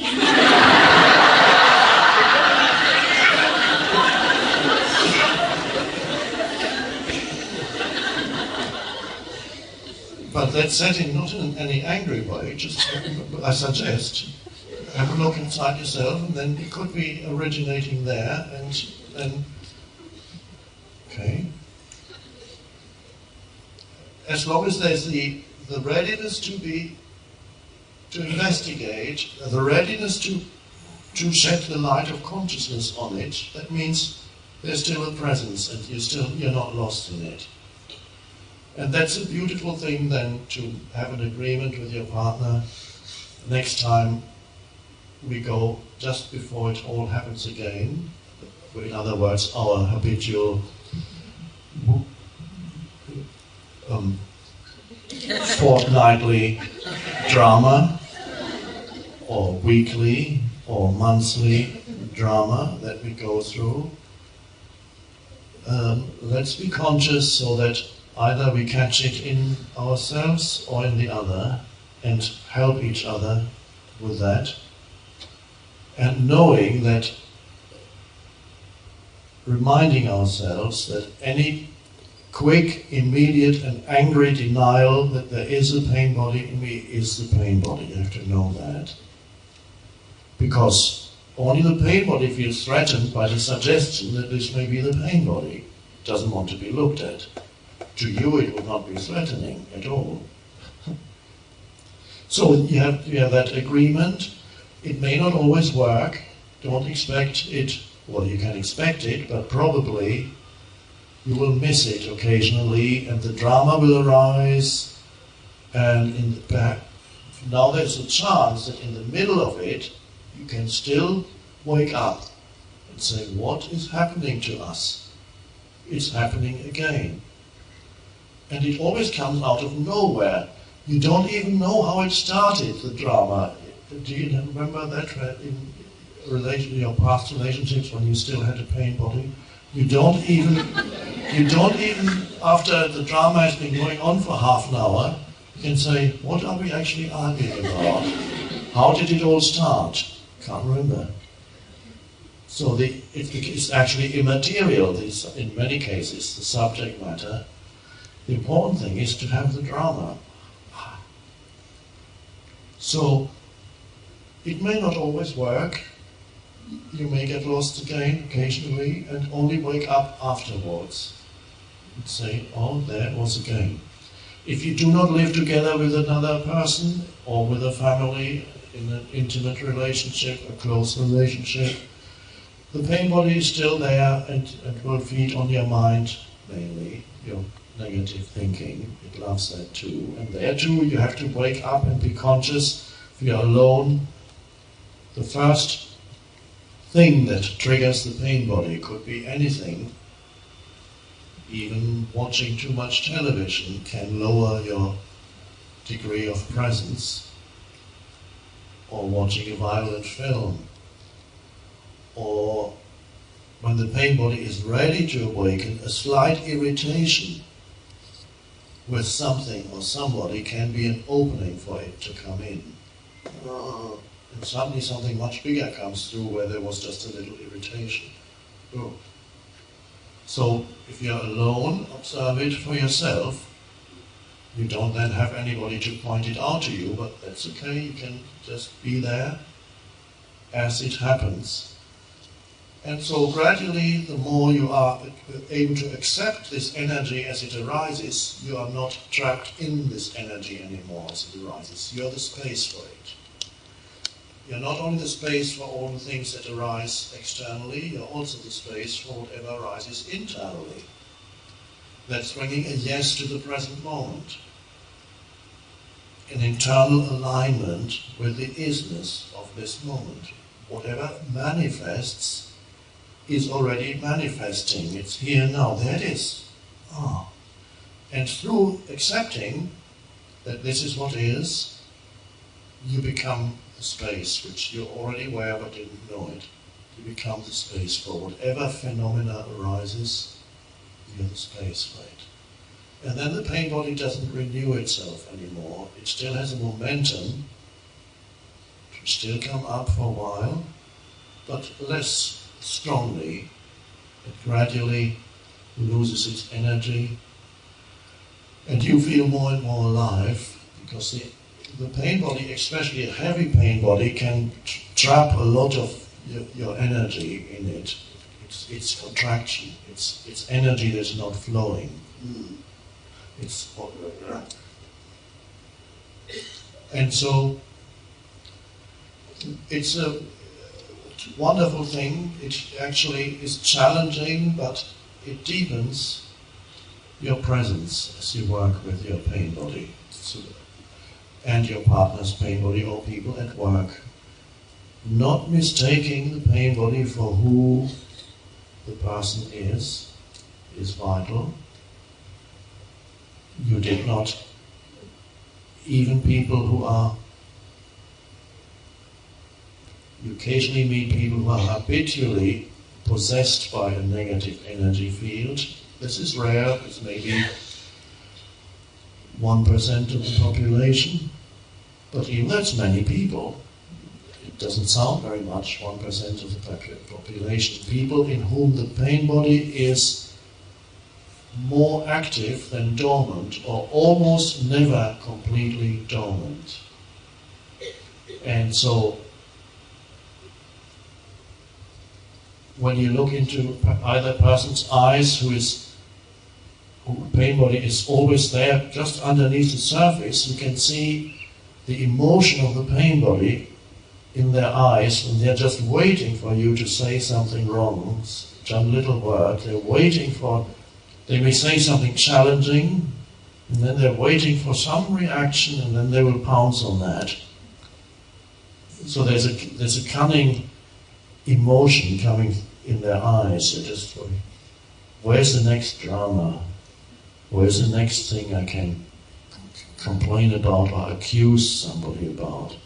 But that's setting not in any angry way, just I suggest, have a look inside yourself, and then it could be originating there, and then, okay. As long as there's the readiness to investigate, the readiness to shed the light of consciousness on it, that means there's still a presence, and you're not lost in it. And that's a beautiful thing then, to have an agreement with your partner. Next time we go, just before it all happens again, in other words, our habitual fortnightly drama, or weekly or monthly drama that we go through. Let's be conscious so that either we catch it in ourselves or in the other, and help each other with that. And knowing that, reminding ourselves that any quick, immediate and angry denial that there is a pain body in me is the pain body. You have to know that. Because only the pain body feels threatened by the suggestion that this may be the pain body. It doesn't want to be looked at. To you it will not be threatening at all. So you have that agreement. It may not always work. Don't expect it. Well, you can expect it, but probably you will miss it occasionally, and the drama will arise. And now there's a chance that in the middle of it, you can still wake up and say, what is happening to us? It's happening again. And it always comes out of nowhere. You don't even know how it started, the drama. Do you remember that in relation to your past relationships when you still had a pain body? You don't even, after the drama has been going on for half an hour, you can say, what are we actually arguing about? How did it all start? Can't remember. So it's actually immaterial, in many cases, the subject matter. The important thing is to have the drama. So, it may not always work. You may get lost again occasionally and only wake up afterwards and say, oh, there it was again. If you do not live together with another person or with a family in an intimate relationship, a close relationship, the pain body is still there and will feed on your mind mainly, your negative thinking. It loves that too. And there too you have to wake up and be conscious. If you're alone, the first thing that triggers the pain body could be anything. Even watching too much television can lower your degree of presence, or watching a violent film, or when the pain body is ready to awaken, a slight irritation with something or somebody can be an opening for it to come in. And suddenly something much bigger comes through where there was just a little irritation. So if you're alone, observe it for yourself. You don't then have anybody to point it out to you, but that's okay, you can just be there as it happens. And so gradually, the more you are able to accept this energy as it arises, you are not trapped in this energy anymore as it arises. You're the space for it. You're not only the space for all the things that arise externally, you're also the space for whatever arises internally. That's bringing a yes to the present moment. An internal alignment with the isness of this moment. Whatever manifests is already manifesting. It's here now. There it is. And through accepting that this is what is, you become the space which you're already aware but didn't know it. You become the space for whatever phenomena arises, you're the space for it. And then the pain body doesn't renew itself anymore. It still has a momentum, still come up for a while, but less strongly. It gradually loses its energy, and you feel more and more alive, because the pain body, especially a heavy pain body, can trap a lot of your energy in it. It's contraction. It's energy that's not flowing. And so it's a wonderful thing. It actually is challenging, but it deepens your presence as you work with your pain body and your partner's pain body or people at work. Not mistaking the pain body for who the person is vital. You did not, even people who are, you occasionally meet people who are habitually possessed by a negative energy field. This is rare, it's maybe 1% of the population, but even that's many people. It doesn't sound very much, 1% of the population. People in whom the pain body is more active than dormant, or almost never completely dormant. And so, when you look into either person's eyes whose pain body is always there, just underneath the surface, you can see the emotion of the pain body in their eyes, and they're just waiting for you to say something wrong, just a little word. They're waiting for, they may say something challenging, and then they're waiting for some reaction, and then they will pounce on that. So there's a cunning emotion coming in their eyes. They're just going, where's the next drama? Where's the next thing I can complain about or accuse somebody about?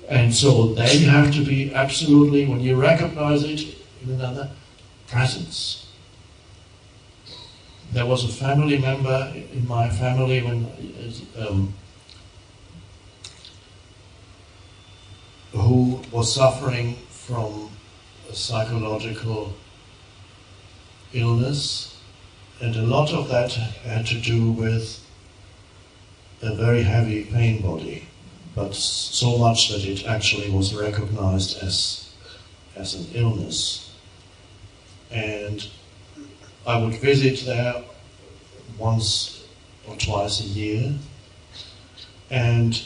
And so there you have to be absolutely, when you recognize it in another, presence. There was a family member in my family who was suffering from a psychological illness, and a lot of that had to do with a very heavy pain body, but so much that it actually was recognized as an illness. And I would visit there once or twice a year, and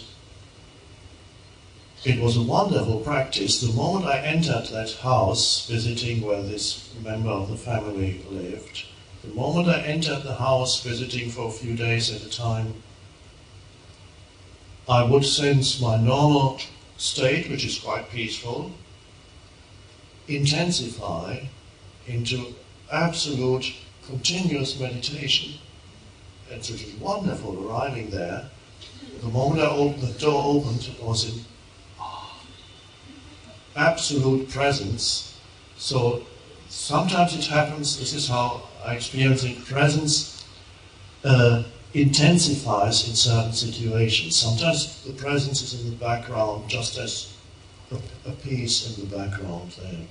it was a wonderful practice. The moment I entered that house, visiting where this member of the family lived, the moment I entered the house, visiting for a few days at a time, I would sense my normal state, which is quite peaceful, intensify into absolute continuous meditation. And so it was wonderful arriving there. The moment the door opened, it was in absolute presence. So sometimes it happens, this is how I experience it, presence intensifies in certain situations. Sometimes the presence is in the background, just as a piece in the background there.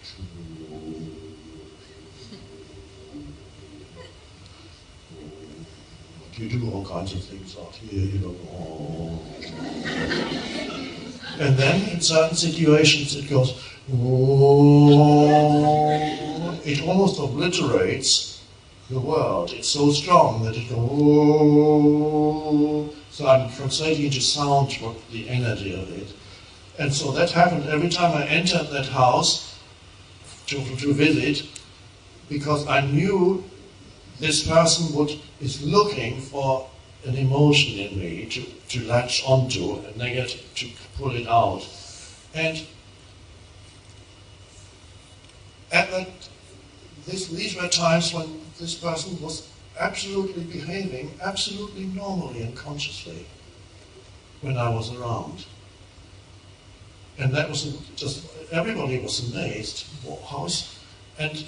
You do all kinds of things out here, you don't know. And then in certain situations it goes, it almost obliterates the world. It's so strong that it goes, so I'm translating into sound what the energy of it. And so that happened every time I entered that house to visit, because I knew this person is looking for an emotion in me to latch onto, a negative, to pull it out. And these were times when this person was absolutely behaving absolutely normally and consciously when I was around. And that was just, everybody was amazed. And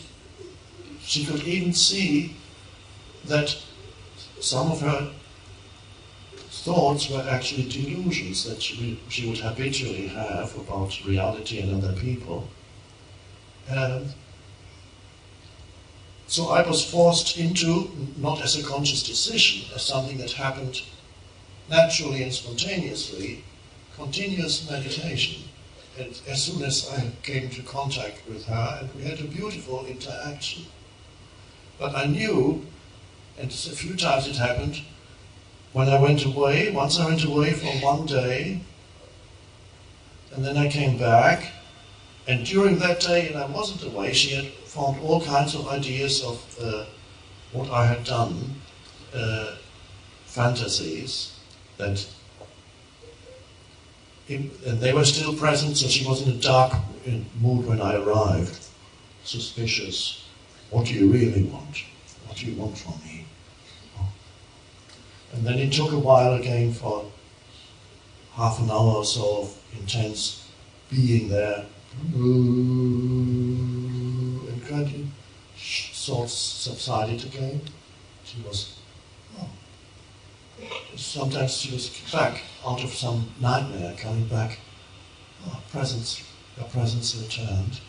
she could even see that some of thoughts were actually delusions that she would habitually have about reality and other people. So I was forced into, not as a conscious decision, as something that happened naturally and spontaneously, continuous meditation. And as soon as I came into contact with her, and we had a beautiful interaction. But I knew, and a few times it happened, when I went away, once I went away for one day, and then I came back, and during that day, and I wasn't away, she had formed all kinds of ideas of what I had done, fantasies, and they were still present, so she was in a dark mood when I arrived. Suspicious. What do you really want? What do you want from me? And then it took a while again for half an hour or so of intense being there. And gradually thoughts subsided again. She was, sometimes she was back out of some nightmare, coming back. Her presence returned.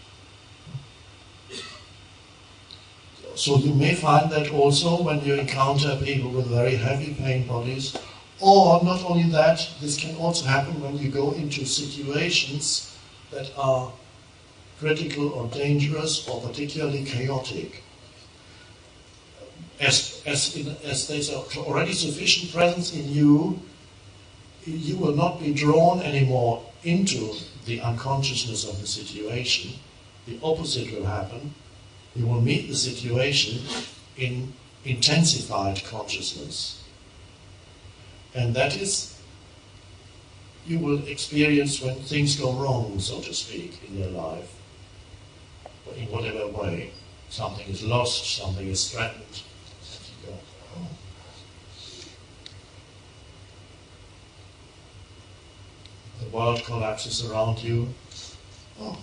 So you may find that also when you encounter people with very heavy pain bodies, or not only that, this can also happen when you go into situations that are critical or dangerous or particularly chaotic. As there's already sufficient presence in you, you will not be drawn anymore into the unconsciousness of the situation. The opposite will happen. You will meet the situation in intensified consciousness. And that is, you will experience when things go wrong, so to speak, in your life. In whatever way. Something is lost, something is threatened. And you go, oh. The world collapses around you. Oh,